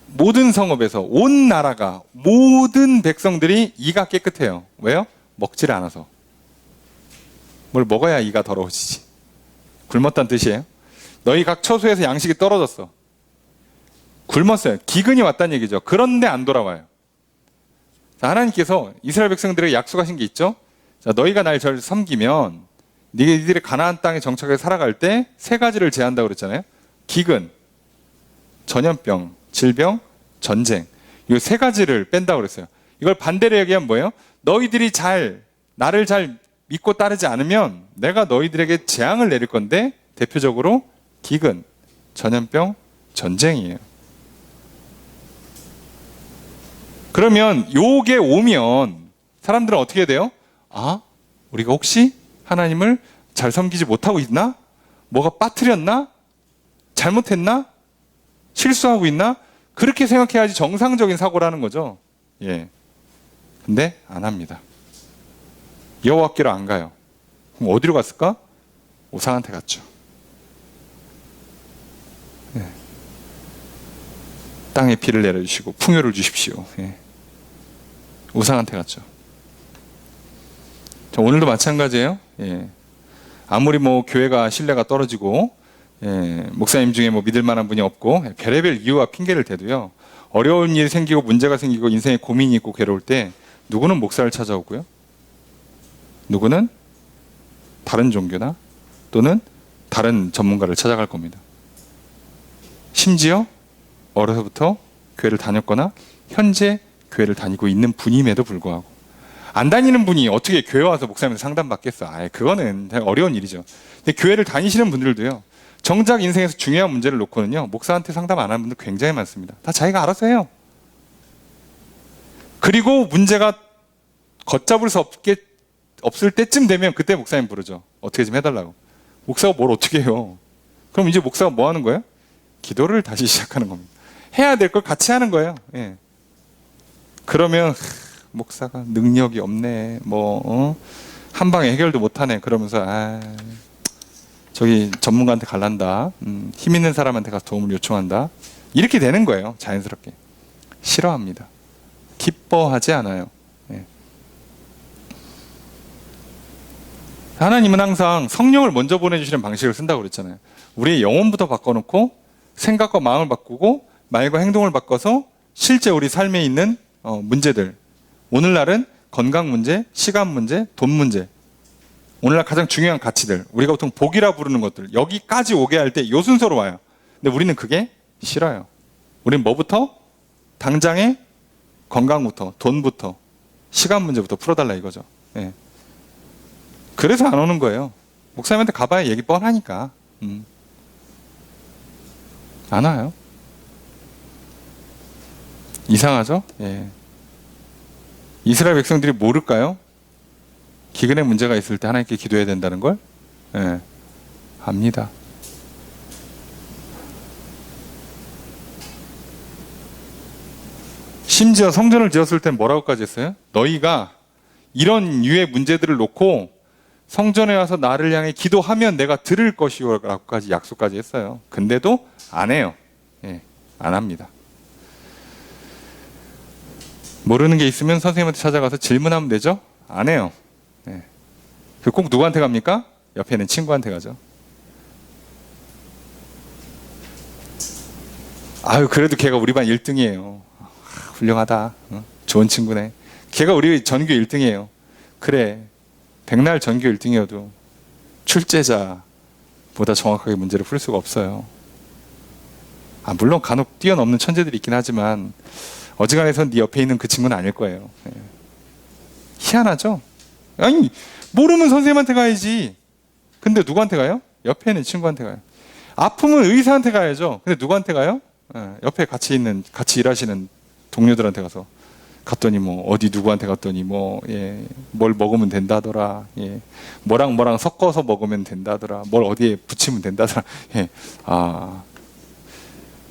모든 성읍에서 온 나라가, 모든 백성들이 이가 깨끗해요. 왜요? 먹지를 않아서. 뭘 먹어야 이가 더러워지지. 굶었다는 뜻이에요. 너희 각 처소에서 양식이 떨어졌어. 굶었어요. 기근이 왔다는 얘기죠. 그런데 안 돌아와요. 자, 하나님께서 이스라엘 백성들에게 약속하신 게 있죠. 자, 너희가 날 절 섬기면 니들이 가나안 땅에 정착해서 살아갈 때 세 가지를 제한다고 그랬잖아요. 기근, 전염병, 질병, 전쟁. 이 세 가지를 뺀다고 그랬어요. 이걸 반대로 얘기하면 뭐예요? 너희들이 나를 잘 믿고 따르지 않으면 내가 너희들에게 재앙을 내릴 건데, 대표적으로 기근, 전염병, 전쟁이에요. 그러면 요게 오면 사람들은 어떻게 돼요? 아, 우리가 혹시 하나님을 잘 섬기지 못하고 있나? 뭐가 빠뜨렸나? 잘못했나? 실수하고 있나? 그렇게 생각해야지 정상적인 사고라는 거죠. 예. 근데 안 합니다. 여호와께로 안 가요. 그럼 어디로 갔을까? 우상한테 갔죠. 예. 땅에 비를 내려주시고 풍요를 주십시오. 예. 우상한테 갔죠. 자, 오늘도 마찬가지예요. 예. 아무리 뭐 교회가 신뢰가 떨어지고, 예, 목사님 중에 뭐 믿을 만한 분이 없고, 별의별 이유와 핑계를 대도요, 어려운 일이 생기고 문제가 생기고 인생에 고민이 있고 괴로울 때 누구는 목사를 찾아오고요, 누구는 다른 종교나 또는 다른 전문가를 찾아갈 겁니다. 심지어 어려서부터 교회를 다녔거나 현재 교회를 다니고 있는 분임에도 불구하고, 안 다니는 분이 어떻게 교회 와서 목사님한테 상담받겠어? 그거는 어려운 일이죠. 근데 교회를 다니시는 분들도요, 정작 인생에서 중요한 문제를 놓고는요, 목사한테 상담 안 하는 분들 굉장히 많습니다. 다 자기가 알아서 해요. 그리고 문제가 걷잡을 수 없을 때쯤 되면 그때 목사님 부르죠. 어떻게 좀 해달라고. 목사가 뭘 어떻게 해요? 그럼 이제 목사가 뭐 하는 거예요? 기도를 다시 시작하는 겁니다. 해야 될 걸 같이 하는 거예요. 예. 그러면 목사가 능력이 없네, 한 방에 해결도 못하네, 그러면서 저기 전문가한테 갈란다, 힘 있는 사람한테 가서 도움을 요청한다, 이렇게 되는 거예요. 자연스럽게. 싫어합니다. 기뻐하지 않아요. 예. 하나님은 항상 성령을 먼저 보내주시는 방식을 쓴다고 그랬잖아요. 우리의 영혼부터 바꿔놓고 생각과 마음을 바꾸고 말과 행동을 바꿔서 실제 우리 삶에 있는 문제들. 오늘날은 건강 문제, 시간 문제, 돈 문제. 오늘날 가장 중요한 가치들. 우리가 보통 복이라 부르는 것들. 여기까지 오게 할 때 이 순서로 와요. 근데 우리는 그게 싫어요. 우리는 뭐부터? 당장의 건강부터, 돈부터, 시간 문제부터 풀어달라 이거죠. 예. 그래서 안 오는 거예요. 목사님한테 가봐야 얘기 뻔하니까. 안 와요. 이상하죠? 예. 이스라엘 백성들이 모를까요? 기근의 문제가 있을 때 하나님께 기도해야 된다는 걸? 예. 압니다. 심지어 성전을 지었을 땐 뭐라고까지 했어요? 너희가 이런 유의 문제들을 놓고 성전에 와서 나를 향해 기도하면 내가 들을 것이요 라고까지 약속까지 했어요. 근데도 안 해요. 예, 안 합니다. 모르는 게 있으면 선생님한테 찾아가서 질문하면 되죠? 안 해요. 예. 꼭 누구한테 갑니까? 옆에 있는 친구한테 가죠. 아유, 그래도 걔가 우리 반 1등이에요. 훌륭하다. 좋은 친구네. 걔가 우리 전교 1등이에요. 그래. 백날 전교 1등이어도 출제자보다 정확하게 문제를 풀 수가 없어요. 물론 간혹 뛰어넘는 천재들이 있긴 하지만 어지간해선 네 옆에 있는 그 친구는 아닐 거예요. 예. 희한하죠? 아니, 모르면 선생님한테 가야지. 근데 누구한테 가요? 옆에 있는 친구한테 가요. 아프면 의사한테 가야죠. 근데 누구한테 가요? 예. 옆에 같이 일하시는 동료들한테 가서 갔더니 어디 누구한테 갔더니 뭘 먹으면 된다더라. 예. 뭐랑 섞어서 먹으면 된다더라. 뭘 어디에 붙이면 된다더라. 예.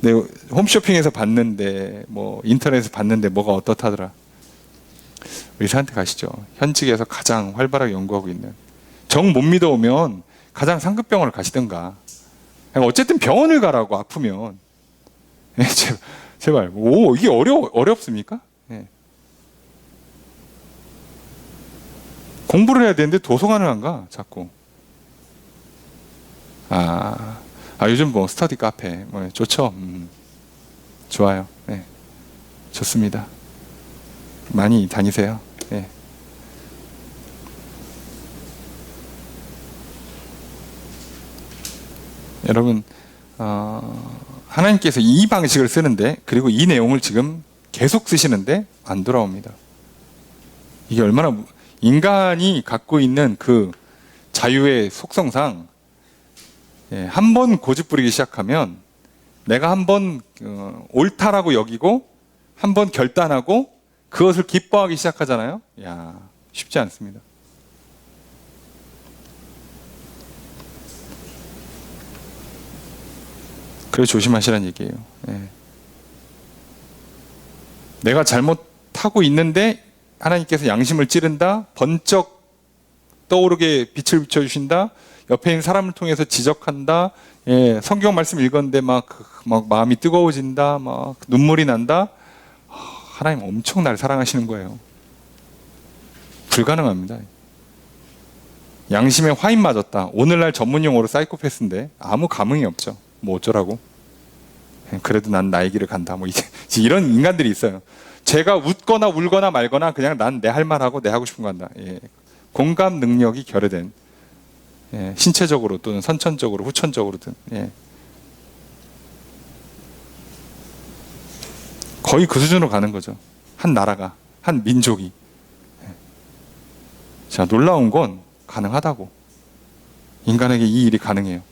네, 홈쇼핑에서 봤는데 인터넷에서 봤는데 뭐가 어떻다더라. 의사한테 가시죠. 현직에서 가장 활발하게 연구하고 있는. 정 못 믿어오면 가장 상급 병원을 가시든가. 어쨌든 병원을 가라고 아프면. 예, 제발. 이게 어렵습니까? 예. 공부를 해야 되는데 도서관을 안 가, 자꾸. 요즘 스터디 카페, 좋죠? 좋아요. 네. 좋습니다. 많이 다니세요. 네. 여러분, 하나님께서 이 방식을 쓰는데, 그리고 이 내용을 지금 계속 쓰시는데, 안 돌아옵니다. 이게 얼마나, 인간이 갖고 있는 그 자유의 속성상, 한 번 고집 부리기 시작하면 내가 한 번 옳다라고 여기고 한 번 결단하고 그것을 기뻐하기 시작하잖아요. 쉽지 않습니다. 그래서 조심하시라는 얘기예요. 내가 잘못하고 있는데 하나님께서 양심을 찌른다, 번쩍 떠오르게 빛을 비춰주신다, 옆에 있는 사람을 통해서 지적한다, 성경 말씀 읽었는데 막 마음이 뜨거워진다, 막 눈물이 난다. 하나님 엄청 날 사랑하시는 거예요. 불가능합니다. 양심에 화인 맞았다. 오늘날 전문 용어로 사이코패스인데 아무 감흥이 없죠. 어쩌라고? 그래도 난 나의 길을 간다. 이런 인간들이 있어요. 제가 웃거나 울거나 말거나 그냥 난 내 할 말하고 내 하고 싶은 거 한다. 공감 능력이 결여된, 신체적으로 또는 선천적으로 후천적으로든 거의 그 수준으로 가는 거죠. 한 나라가, 한 민족이. 자, 놀라운 건 가능하다고. 인간에게 이 일이 가능해요.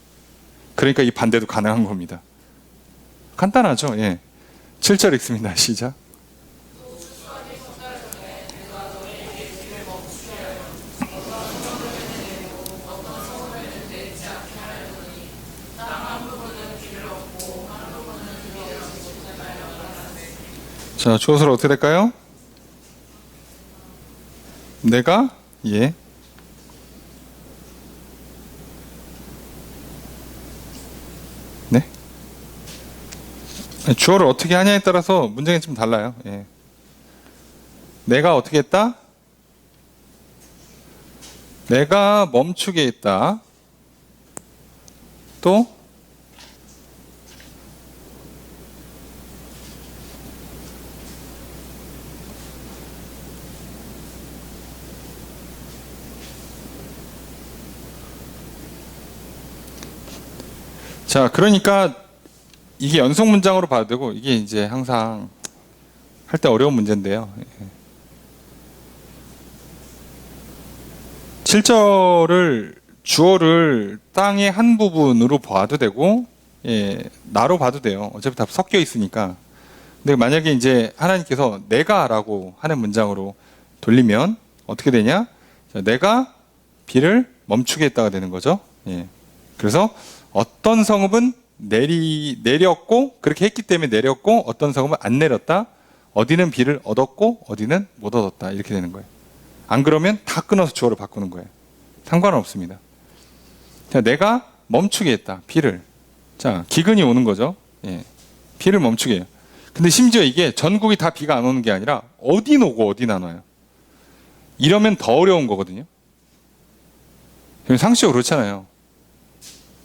그러니까 이 반대도 가능한 겁니다. 간단하죠? 7절 읽습니다. 시작. 자, 주어서로 어떻게 될까요? 내가 네. 주어를 어떻게 하냐에 따라서 문장이 좀 달라요. 내가 어떻게 했다? 내가 멈추게 했다. 또 자, 그러니까 이게 연속 문장으로 봐도 되고 이게 이제 항상 할 때 어려운 문제인데요. 7절을 주어를 땅의 한 부분으로 봐도 되고 나로 봐도 돼요. 어차피 다 섞여 있으니까. 근데 만약에 이제 하나님께서 내가라고 하는 문장으로 돌리면 어떻게 되냐? 자, 내가 비를 멈추게 했다가 되는 거죠. 그래서 어떤 성읍은 내렸고 그렇게 했기 때문에 내렸고 어떤 성읍은 안 내렸다. 어디는 비를 얻었고 어디는 못 얻었다. 이렇게 되는 거예요. 안 그러면 다 끊어서 주어를 바꾸는 거예요. 상관은 없습니다. 자, 내가 멈추게 했다. 비를. 자, 기근이 오는 거죠. 비를 멈추게 해요. 근데 심지어 이게 전국이 다 비가 안 오는 게 아니라 어디 오고 어디 안 와요. 이러면 더 어려운 거거든요. 상식적으로 그렇잖아요.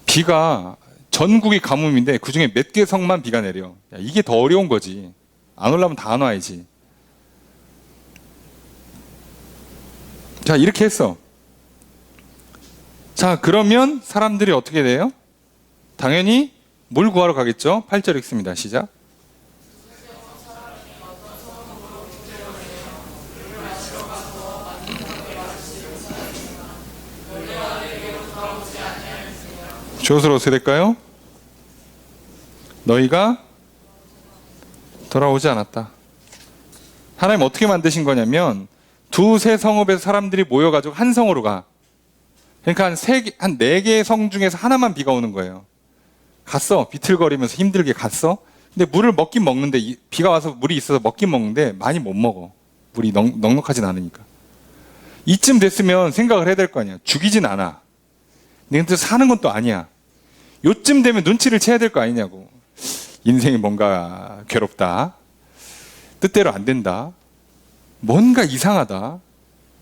비가 전국이 가뭄인데 그중에 몇 개 성만 비가 내려. 야, 이게 더 어려운 거지. 안 오려면 다 안 와야지. 자, 이렇게 했어. 자, 그러면 사람들이 어떻게 돼요? 당연히 뭘 구하러 가겠죠? 8절 읽습니다. 시작. 주어로 어떻게 될까요? 너희가 돌아오지 않았다. 하나님 어떻게 만드신 거냐면 두세 성읍에서 사람들이 모여가지고 한 성으로 가. 그러니까 한 네 개의 성 중에서 하나만 비가 오는 거예요. 갔어. 비틀거리면서 힘들게 갔어. 근데 물을 먹긴 먹는데 비가 와서 물이 있어서 먹긴 먹는데 많이 못 먹어. 물이 넉넉하진 않으니까. 이쯤 됐으면 생각을 해야 될 거 아니야. 죽이진 않아. 근데 사는 건 또 아니야. 요쯤 되면 눈치를 채야 될 거 아니냐고. 인생이 뭔가 괴롭다. 뜻대로 안 된다. 뭔가 이상하다.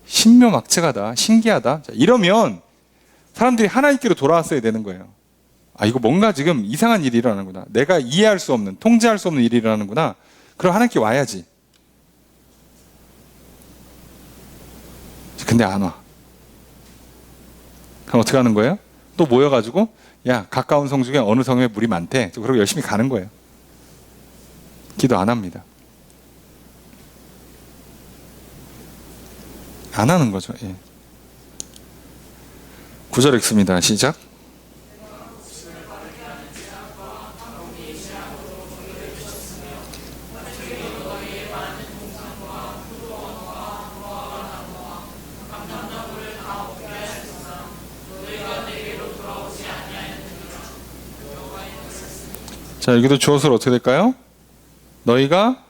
신묘막측하다. 신기하다. 자, 이러면 사람들이 하나님께로 돌아왔어야 되는 거예요. 아, 이거 뭔가 지금 이상한 일이 일어나는구나. 내가 이해할 수 없는, 통제할 수 없는 일이 일어나는구나. 그럼 하나님께 와야지. 근데 안 와. 그럼 어떻게 하는 거예요? 또 모여가지고 야, 가까운 성 중에 어느 성에 물이 많대. 그러고 열심히 가는 거예요. 기도 안 합니다. 안 하는 거죠. 9절 읽습니다. 시작. 자, 여기도 주어서로 어떻게 될까요? 너희가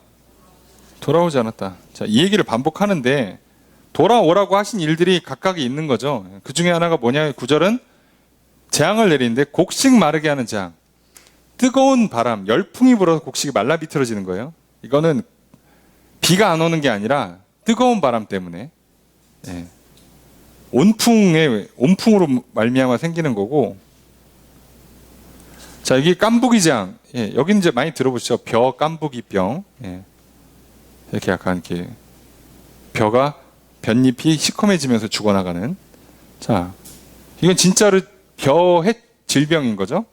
돌아오지 않았다. 자, 이 얘기를 반복하는데 돌아오라고 하신 일들이 각각이 있는 거죠. 그 중에 하나가 뭐냐? 9절은 재앙을 내리는데 곡식 마르게 하는 재앙. 뜨거운 바람, 열풍이 불어서 곡식이 말라 비틀어지는 거예요. 이거는 비가 안 오는 게 아니라 뜨거운 바람 때문에 온풍으로 말미암아 생기는 거고. 자, 여기 깐부기 재앙. 여기 이제 많이 들어보시죠. 벼 깐부기병. 이렇게 약간 이렇게 벼가 볏잎이 시커매지면서 죽어나가는. 자, 이건 진짜로 벼해 질병인 거죠.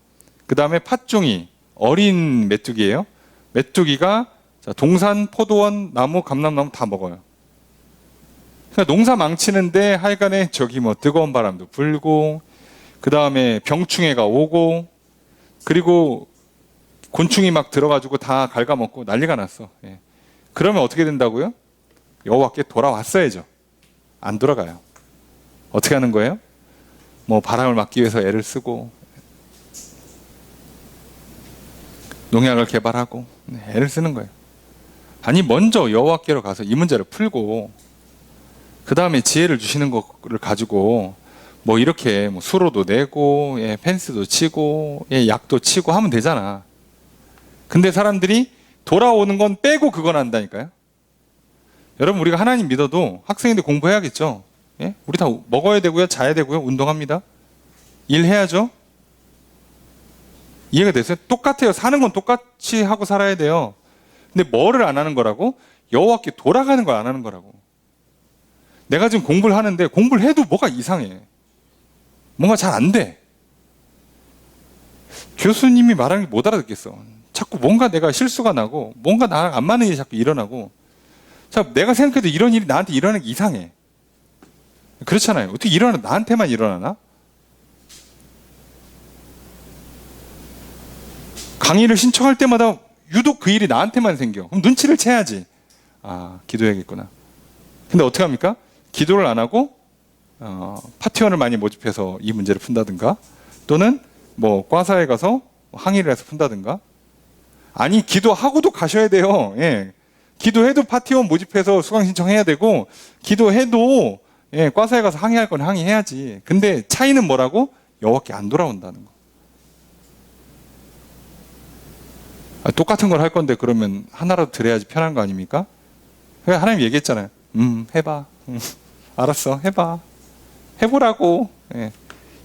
그 다음에 팥종이, 어린 메뚜기예요. 메뚜기가 동산, 포도원, 나무, 감람나무 다 먹어요. 그러니까 농사 망치는데 하여간에 저기 뭐 뜨거운 바람도 불고, 그 다음에 병충해가 오고, 그리고 곤충이 막 들어가지고 다 갉아먹고 난리가 났어. 그러면 어떻게 된다고요? 여호와께 돌아왔어야죠. 안 돌아가요. 어떻게 하는 거예요? 뭐 바람을 막기 위해서 애를 쓰고 농약을 개발하고 애를 쓰는 거예요. 아니, 먼저 여호와께로 가서 이 문제를 풀고 그 다음에 지혜를 주시는 거를 가지고 뭐 이렇게 뭐 수로도 내고 펜스도 치고 약도 치고 하면 되잖아. 근데 사람들이 돌아오는 건 빼고 그건 한다니까요. 여러분, 우리가 하나님 믿어도 학생인데 공부해야겠죠. 우리 다 먹어야 되고요, 자야 되고요, 운동합니다. 일해야죠. 이해가 됐어요? 똑같아요. 사는 건 똑같이 하고 살아야 돼요. 근데 뭐를 안 하는 거라고? 여호와께 돌아가는 걸 안 하는 거라고. 내가 지금 공부를 하는데 공부를 해도 뭐가 이상해. 뭔가 잘 안 돼. 교수님이 말하는 게 못 알아듣겠어. 자꾸 뭔가 내가 실수가 나고 뭔가 나랑 안 맞는 일이 자꾸 일어나고, 자, 내가 생각해도 이런 일이 나한테 일어나는 게 이상해. 그렇잖아요. 어떻게 나한테만 일어나나? 강의를 신청할 때마다 유독 그 일이 나한테만 생겨. 그럼 눈치를 채야지. 아, 기도해야겠구나. 근데 어떻게 합니까? 기도를 안 하고 파티원을 많이 모집해서 이 문제를 푼다든가, 또는 뭐 과사에 가서 항의를 해서 푼다든가. 아니, 기도하고도 가셔야 돼요. 예. 기도해도 파티원 모집해서 수강 신청해야 되고, 기도해도 예, 과사에 가서 항의할 건 항의해야지. 근데 차이는 뭐라고? 여호와께 안 돌아온다는 거. 아, 똑같은 걸 할 건데 그러면 하나라도 드려야지 편한 거 아닙니까? 그러니까 하나님 얘기했잖아요. 해봐. 알았어, 해봐. 해보라고. 예.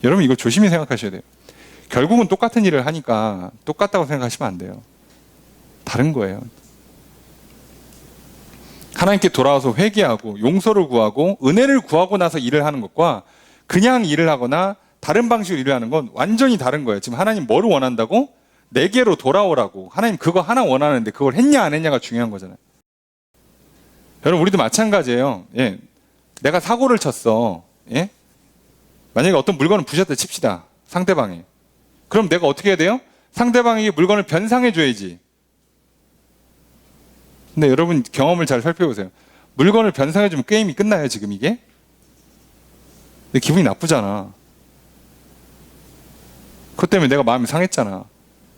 여러분 이거 조심히 생각하셔야 돼요. 결국은 똑같은 일을 하니까 똑같다고 생각하시면 안 돼요. 다른 거예요. 하나님께 돌아와서 회개하고 용서를 구하고 은혜를 구하고 나서 일을 하는 것과 그냥 일을 하거나 다른 방식으로 일을 하는 건 완전히 다른 거예요. 지금 하나님 뭐를 원한다고? 내게로 돌아오라고. 하나님 그거 하나 원하는데 그걸 했냐 안 했냐가 중요한 거잖아요. 여러분 우리도 마찬가지예요. 예. 내가 사고를 쳤어. 예? 만약에 어떤 물건을 부셨다 칩시다. 상대방이. 그럼 내가 어떻게 해야 돼요? 상대방에게 물건을 변상해 줘야지. 근데 여러분 경험을 잘 살펴보세요. 물건을 변상해 주면 게임이 끝나요, 지금 이게? 근데 기분이 나쁘잖아. 그것 때문에 내가 마음이 상했잖아.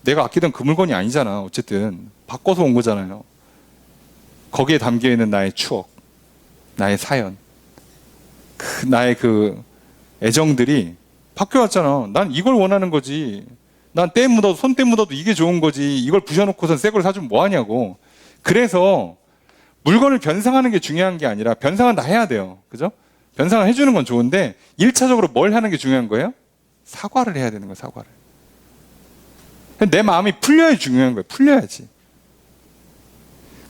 내가 아끼던 그 물건이 아니잖아. 어쨌든 바꿔서 온 거잖아요. 거기에 담겨 있는 나의 추억, 나의 사연, 나의 그 애정들이 바뀌어왔잖아. 난 이걸 원하는 거지. 난 때 묻어도 손때 묻어도 이게 좋은 거지. 이걸 부셔놓고선 새 걸 사주면 뭐하냐고. 그래서 물건을 변상하는 게 중요한 게 아니라, 변상은 다 해야 돼요. 그죠? 변상을 해주는 건 좋은데 1차적으로 뭘 하는 게 중요한 거예요? 사과를 해야 되는 거예요. 사과를. 내 마음이 풀려야 중요한 거예요. 풀려야지.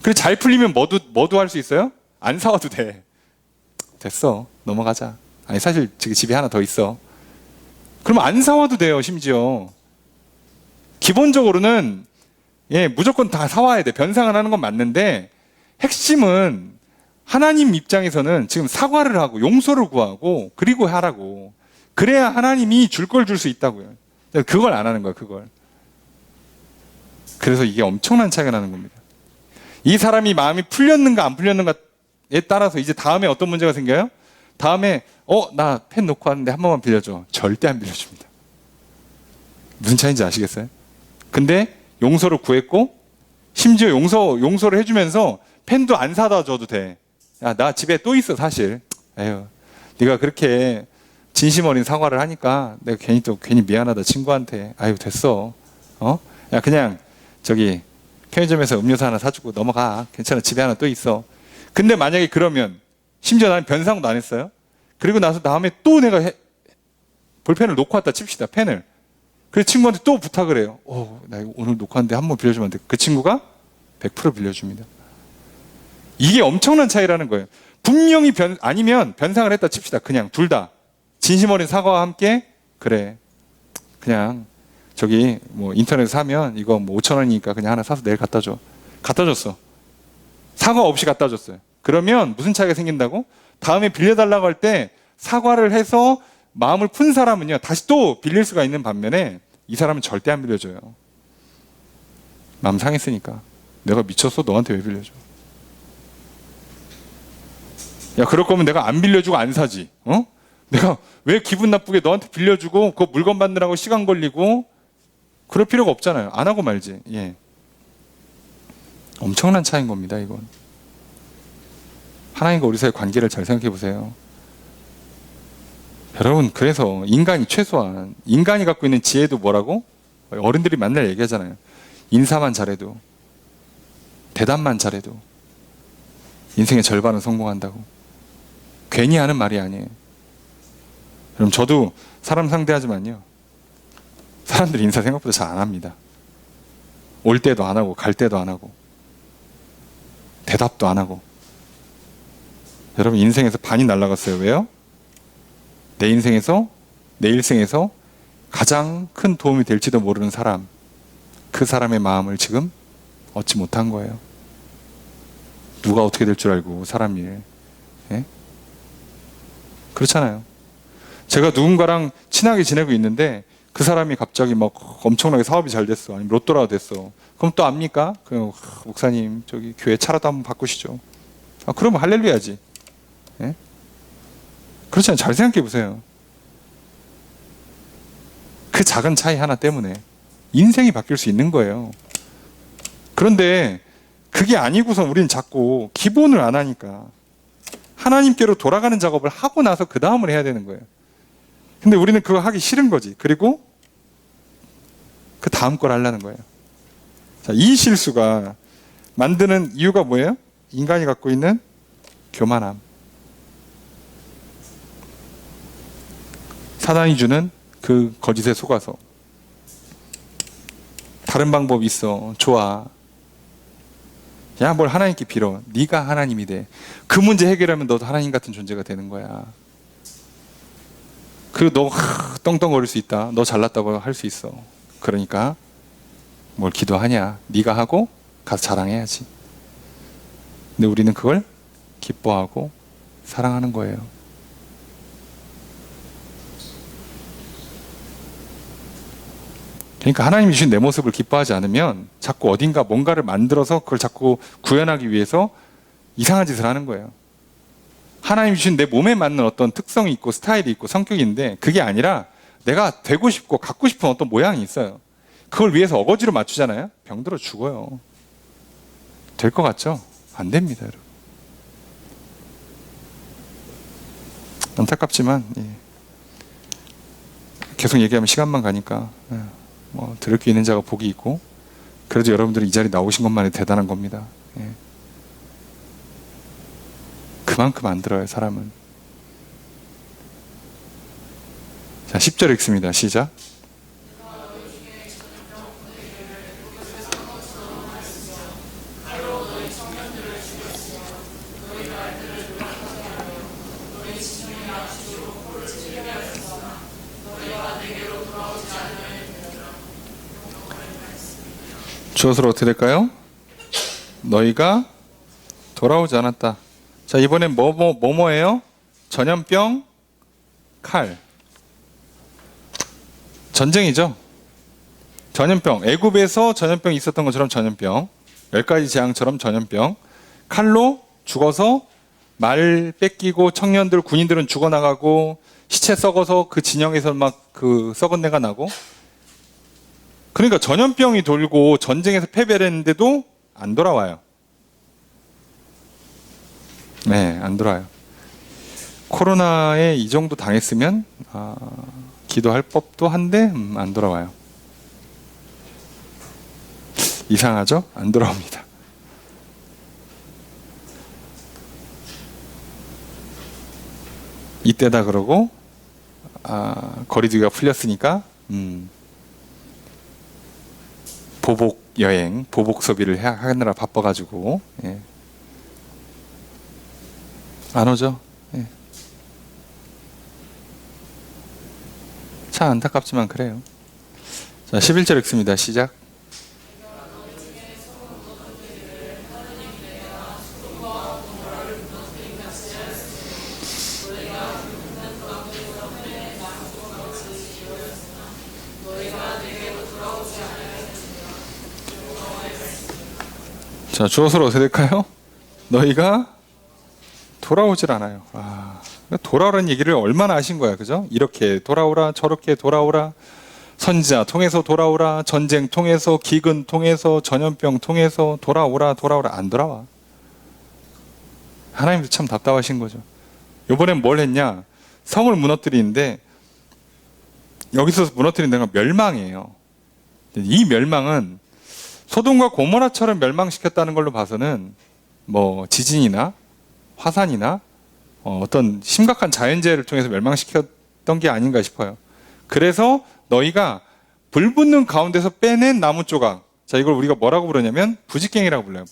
그래 잘 풀리면 뭐도 할 수 있어요? 안 사와도 돼. 됐어. 넘어가자. 아니 사실 집에 하나 더 있어. 그러면 안 사와도 돼요. 심지어. 기본적으로는 예, 무조건 다 사와야 돼. 변상을 하는 건 맞는데, 핵심은 하나님 입장에서는 지금 사과를 하고 용서를 구하고 그리고 하라고. 그래야 하나님이 줄 걸 줄 수 있다고요. 그걸 안 하는 거야, 그걸. 그래서 이게 엄청난 차이가 나는 겁니다. 이 사람이 마음이 풀렸는가 안 풀렸는가에 따라서 이제 다음에 어떤 문제가 생겨요? 다음에 나 펜 놓고 왔는데 한 번만 빌려줘. 절대 안 빌려줍니다. 무슨 차이인지 아시겠어요? 근데 용서를 구했고, 심지어 용서를 해주면서 펜도 안 사다 줘도 돼. 야, 나 집에 또 있어 사실. 에휴, 네가 그렇게 진심 어린 사과를 하니까 내가 괜히 미안하다 친구한테. 아유 됐어. 야 그냥 저기 편의점에서 음료수 하나 사주고 넘어가. 괜찮아, 집에 하나 또 있어. 근데 만약에 그러면, 심지어 나는 변상도 안 했어요. 그리고 나서 다음에 또 내가 볼펜을 놓고 왔다 칩시다. 펜을. 그래서 친구한테 또 부탁을 해요. 나 이거 오늘 놓고 왔는데 한 번 빌려주면 안 돼. 그 친구가 100% 빌려줍니다. 이게 엄청난 차이라는 거예요. 분명히 아니면 변상을 했다 칩시다. 그냥 둘 다 진심 어린 사과와 함께, 그래 그냥 저기 뭐 인터넷 사면 이거 뭐 5,000원이니까 그냥 하나 사서 내일 갖다 줘. 갖다 줬어. 사과 없이 갖다 줬어요. 그러면 무슨 차이가 생긴다고? 다음에 빌려달라고 할 때 사과를 해서 마음을 푼 사람은요, 다시 또 빌릴 수가 있는 반면에 이 사람은 절대 안 빌려줘요. 마음 상했으니까. 내가 미쳤어? 너한테 왜 빌려줘? 야, 그럴 거면 내가 안 빌려주고 안 사지. 내가 왜 기분 나쁘게 너한테 빌려주고 그 물건 받느라고 시간 걸리고 그럴 필요가 없잖아요. 안 하고 말지. 예. 엄청난 차이인 겁니다, 이건. 하나님과 우리 사이의 관계를 잘 생각해 보세요. 여러분, 그래서 인간이 최소한, 인간이 갖고 있는 지혜도 뭐라고? 어른들이 맨날 얘기하잖아요. 인사만 잘해도, 대답만 잘해도 인생의 절반은 성공한다고. 괜히 하는 말이 아니에요. 그럼 저도 사람 상대하지만요, 사람들이 인사 생각보다 잘 안 합니다. 올 때도 안 하고 갈 때도 안 하고 대답도 안 하고. 여러분 인생에서 반이 날아갔어요. 왜요? 내 인생에서, 내 일생에서 가장 큰 도움이 될지도 모르는 사람, 그 사람의 마음을 지금 얻지 못한 거예요. 누가 어떻게 될 줄 알고 사람 일. 예? 그렇잖아요. 제가 누군가랑 친하게 지내고 있는데 그 사람이 갑자기 막 엄청나게 사업이 잘 됐어. 아니면 로또라도 됐어. 그럼 또 압니까? 목사님 저기 교회 차라도 한번 바꾸시죠. 그러면 할렐루야지. 예? 그렇잖아요. 잘 생각해 보세요. 그 작은 차이 하나 때문에 인생이 바뀔 수 있는 거예요. 그런데 그게 아니고선 우리는 자꾸 기본을 안 하니까 하나님께로 돌아가는 작업을 하고 나서 그 다음을 해야 되는 거예요. 근데 우리는 그거 하기 싫은 거지. 그리고 그 다음 걸 하려는 거예요. 자, 이 실수가 만드는 이유가 뭐예요? 인간이 갖고 있는 교만함. 사단이 주는 그 거짓에 속아서 다른 방법이 있어. 좋아. 야, 뭘 하나님께 빌어. 네가 하나님이 돼. 그 문제 해결하면 너도 하나님 같은 존재가 되는 거야. 그리고 너 떵떵거릴 수 있다. 너 잘났다고 할 수 있어. 그러니까 뭘 기도하냐. 네가 하고 가서 자랑해야지. 근데 우리는 그걸 기뻐하고 사랑하는 거예요. 그러니까 하나님이 주신 내 모습을 기뻐하지 않으면 자꾸 어딘가 뭔가를 만들어서 그걸 자꾸 구현하기 위해서 이상한 짓을 하는 거예요. 하나님이 주신 내 몸에 맞는 어떤 특성이 있고 스타일이 있고 성격이 있는데 그게 아니라 내가 되고 싶고 갖고 싶은 어떤 모양이 있어요. 그걸 위해서 어거지로 맞추잖아요. 병들어 죽어요. 될 것 같죠? 안 됩니다, 여러분. 안타깝지만 계속 얘기하면 시간만 가니까 들을 게 있는 자가 복이 있고 그래도 여러분들이 이 자리에 나오신 것만이 대단한 겁니다. 그만큼 안 들어요, 사람은. 자, 10절 읽습니다. 시작. 주어서로 어떻게 될까요? 너희가 돌아오지 않았다. 자, 이번엔 뭐예요? 전염병, 칼. 전쟁이죠. 전염병. 애굽에서 전염병이 있었던 것처럼 전염병. 10가지 재앙처럼 전염병. 칼로 죽어서 말 뺏기고 청년들, 군인들은 죽어나가고 시체 썩어서 그 진영에서 막 그 썩은 내가 나고. 그러니까 전염병이 돌고 전쟁에서 패배를 했는데도 안 돌아와요. 네, 안 돌아와요. 코로나에 이 정도 당했으면 기도할 법도 한데 안 돌아와요. 이상하죠? 안 돌아옵니다. 이때다 그러고 거리두기가 풀렸으니까 보복 여행, 보복 소비를 하느라 바빠가지고 안 오죠. 참 안타깝지만 그래요. 자, 11절 읽습니다. 시작. 자, 주어서로 어떻게 될까요? 너희가 돌아오질 않아요. 돌아오라는 얘기를 얼마나 하신 거야, 그죠? 이렇게 돌아오라, 저렇게 돌아오라, 선지자 통해서 돌아오라, 전쟁 통해서, 기근 통해서, 전염병 통해서 돌아오라, 안 돌아와. 하나님도 참 답답하신 거죠. 이번엔 뭘 했냐? 성을 무너뜨리는데 여기서 무너뜨린 데가 멸망이에요. 이 멸망은 소돔과 고모라처럼 멸망시켰다는 걸로 봐서는 뭐 지진이나 화산이나 어떤 심각한 자연재해를 통해서 멸망시켰던 게 아닌가 싶어요. 그래서 너희가 불 붙는 가운데서 빼낸 나무 조각, 자, 이걸 우리가 뭐라고 부르냐면 부직갱이라고 불러요.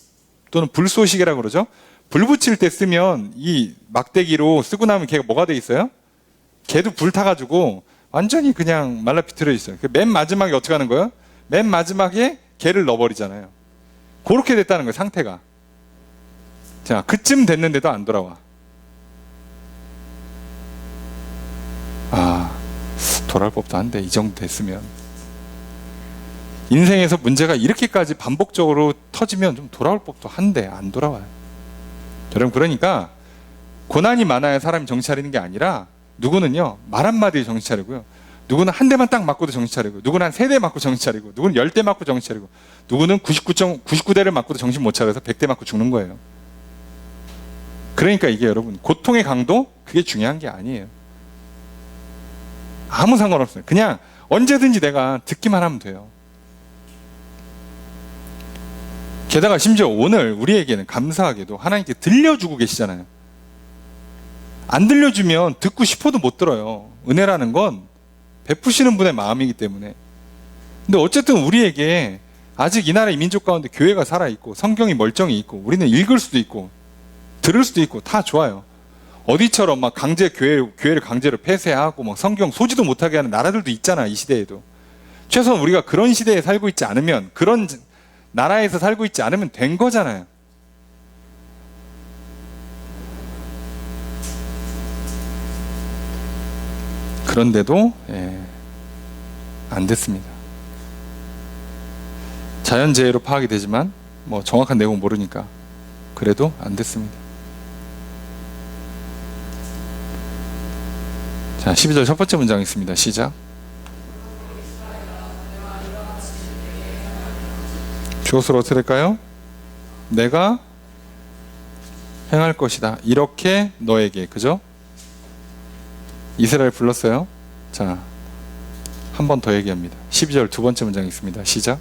또는 불쏘시개라고 그러죠. 불 붙일 때 쓰면 이 막대기로 쓰고 나면 걔가 뭐가 돼 있어요? 걔도 불 타가지고 완전히 그냥 말라비틀어 있어요. 맨 마지막에 어떻게 하는 거예요? 맨 마지막에 개를 넣어버리잖아요. 그렇게 됐다는 거예요, 상태가. 자, 그쯤 됐는데도 안 돌아와. 아, 돌아올 법도 한데 이 정도 됐으면. 인생에서 문제가 이렇게까지 반복적으로 터지면 좀 돌아올 법도 한데 안 돌아와요. 여러분, 그러니까 고난이 많아야 사람이 정신 차리는 게 아니라, 누구는요 말 한마디에 정신 차리고요, 누구는 한 대만 딱 맞고도 정신 차리고, 누구는 한 3대 맞고 정신 차리고, 누구는 10대 맞고 정신 차리고, 누구는 99대를 맞고도 정신 못 차려서 100대 맞고 죽는 거예요. 그러니까 이게 여러분, 고통의 강도, 그게 중요한 게 아니에요. 아무 상관없어요. 그냥 언제든지 내가 듣기만 하면 돼요. 게다가 심지어 오늘 우리에게는 감사하게도 하나님께 들려주고 계시잖아요. 안 들려주면 듣고 싶어도 못 들어요. 은혜라는 건 베푸시는 분의 마음이기 때문에. 근데 어쨌든 우리에게 아직 이 나라의 민족 가운데 교회가 살아있고, 성경이 멀쩡히 있고, 우리는 읽을 수도 있고 들을 수도 있고 다 좋아요. 어디처럼 막 교회를 강제로 폐쇄하고 막 성경 소지도 못하게 하는 나라들도 있잖아, 이 시대에도. 최소한 우리가 그런 시대에 살고 있지 않으면, 그런 나라에서 살고 있지 않으면 된 거잖아요. 그런데도 안 됐습니다. 자연재해로 파악이 되지만 뭐 정확한 내용 모르니까 그래도 안 됐습니다. 자, 12절 첫 번째 문장 있습니다. 시작. 주어수로 어떻게 될까요? 내가 행할 것이다. 이렇게 너에게. 그죠? 이스라엘 불렀어요. 자, 한 번 더 얘기합니다. 12절 두 번째 문장 있습니다. 시작.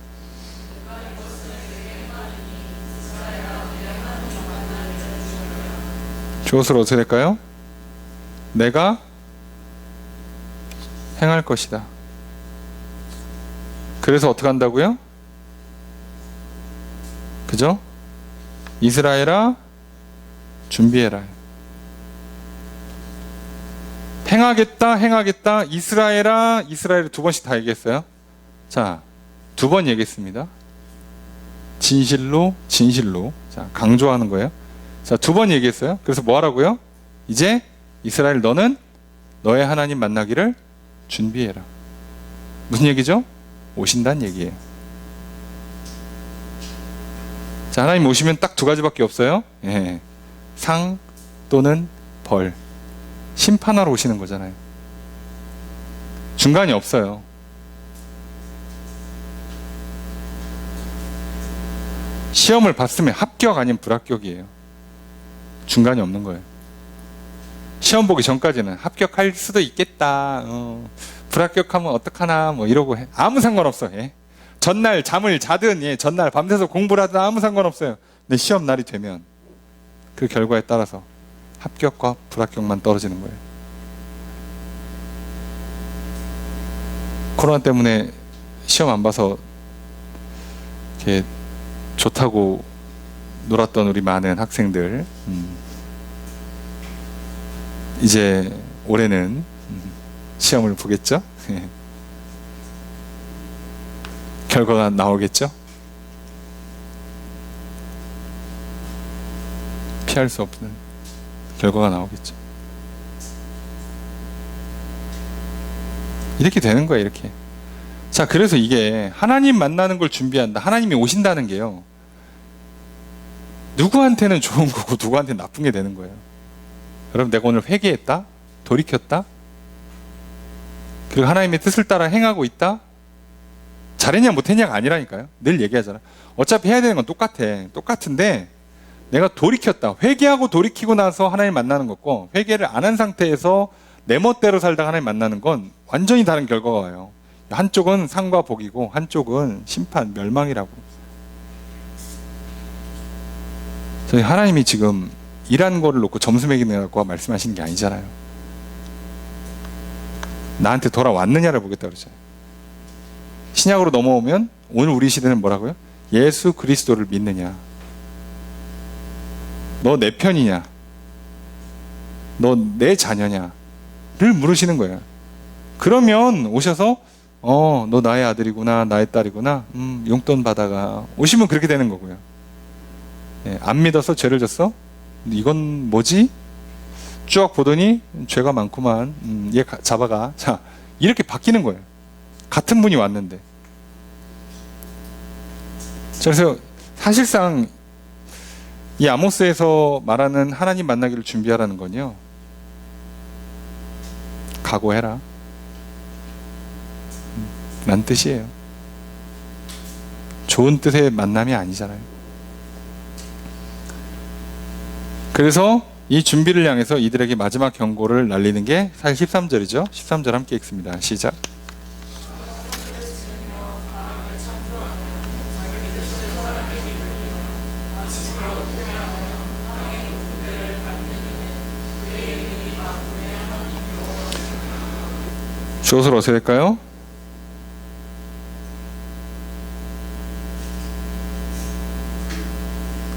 주어수로 어떻게 될까요? 내가 행할 것이다. 그래서 어떻게 한다고요? 그죠? 이스라엘아, 준비해라. 행하겠다. 이스라엘아, 이스라엘을 두 번씩 다 얘기했어요. 자, 두 번 얘기했습니다. 진실로. 자, 강조하는 거예요. 자, 두 번 얘기했어요. 그래서 뭐 하라고요? 이제 이스라엘, 너는 너의 하나님 만나기를 준비해라. 무슨 얘기죠? 오신다는 얘기예요. 자, 하나님 오시면 딱 두 가지밖에 없어요. 상 또는 벌. 심판하러 오시는 거잖아요. 중간이 없어요. 시험을 봤으면 합격 아니면 불합격이에요. 중간이 없는 거예요. 시험 보기 전까지는 합격할 수도 있겠다, 불합격하면 어떡하나 뭐 이러고 해. 아무 상관없어. 전날 잠을 자든, 전날 밤새서 공부를 하든 아무 상관없어요. 근데 시험 날이 되면 그 결과에 따라서 합격과 불합격만 떨어지는 거예요. 코로나 때문에 시험 안 봐서 이렇게 좋다고 놀았던 우리 많은 학생들, 이제 올해는 시험을 보겠죠? 결과가 나오겠죠? 피할 수 없는 결과가 나오겠죠. 이렇게 되는 거예요, 이렇게. 자, 그래서 이게 하나님 만나는 걸 준비한다, 하나님이 오신다는 게요, 누구한테는 좋은 거고 누구한테는 나쁜 게 되는 거예요. 여러분, 내가 오늘 회개했다, 돌이켰다, 그리고 하나님의 뜻을 따라 행하고 있다, 잘했냐 못했냐가 아니라니까요. 늘 얘기하잖아. 어차피 해야 되는 건 똑같은데 내가 돌이켰다, 회개하고 돌이키고 나서 하나님 만나는 것과 회개를 안 한 상태에서 내 멋대로 살다가 하나님 만나는 건 완전히 다른 결과가 와요. 한쪽은 상과 복이고 한쪽은 심판, 멸망이라고. 저희 하나님이 지금 일한 거를 놓고 점수 매기느라고 말씀하시는 게 아니잖아요. 나한테 돌아왔느냐를 보겠다 그러잖아요. 신약으로 넘어오면 오늘 우리 시대는 뭐라고요? 예수 그리스도를 믿느냐, 너 내 편이냐, 너 내 자녀냐를 물으시는 거예요. 그러면 오셔서 너 나의 아들이구나, 나의 딸이구나, 용돈 받아가. 오시면 그렇게 되는 거고요. 예, 안 믿어서 죄를 졌어? 이건 뭐지? 쭉 보더니 죄가 많구만. 얘 잡아가. 자, 이렇게 바뀌는 거예요. 같은 분이 왔는데. 그래서 사실상 이 아모스에서 말하는 하나님 만나기를 준비하라는 건요, 각오해라 란 뜻이에요. 좋은 뜻의 만남이 아니잖아요. 그래서 이 준비를 향해서 이들에게 마지막 경고를 날리는 게 사실 13절이죠. 13절 함께 읽습니다. 시작. 주어를 어떻게 될까요?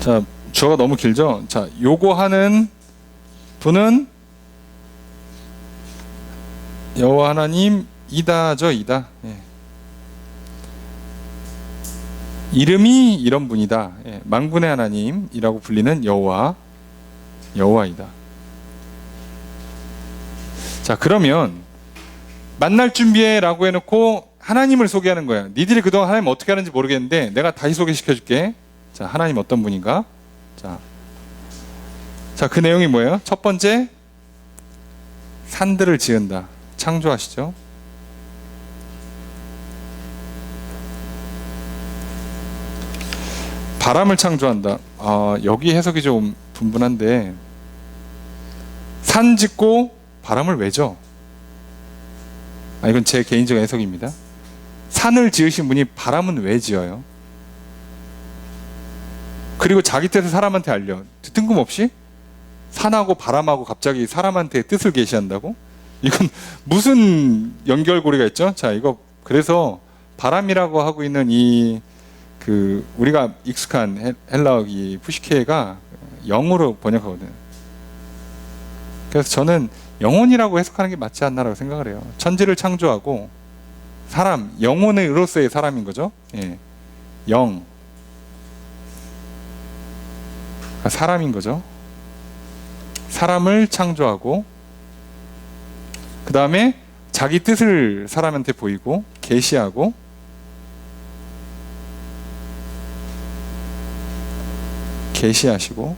자, 주어가 너무 길죠? 자, 요구하는 분은 여호와 하나님 이다죠, 이다. 예. 이름이 이런 분이다. 예. 만군의 하나님이라고 불리는 여호와이다. 자, 그러면 만날 준비해라고 해놓고 하나님을 소개하는 거야. 니들이 그동안 하나님 어떻게 하는지 모르겠는데 내가 다시 소개시켜줄게. 자, 하나님 어떤 분인가? 자, 그 내용이 뭐예요? 첫 번째, 산들을 지은다. 창조하시죠. 바람을 창조한다. 여기 해석이 좀 분분한데, 산 짓고 바람을 왜 줘? 이건 제 개인적인 해석입니다. 산을 지으신 분이 바람은 왜 지어요? 그리고 자기 뜻을 사람한테 알려. 뜬금없이 산하고 바람하고 갑자기 사람한테 뜻을 계시한다고? 이건 무슨 연결고리가 있죠? 자, 이거 그래서 바람이라고 하고 있는 우리가 익숙한 헬라어 이 푸시케가 영으로 번역하거든요. 그래서 저는 영혼이라고 해석하는 게 맞지 않나라고 생각을 해요. 천지를 창조하고 사람, 영혼으로서의 사람인 거죠. 예. 영. 사람인 거죠. 사람을 창조하고 그 다음에 자기 뜻을 사람한테 보이고 계시하고 계시하시고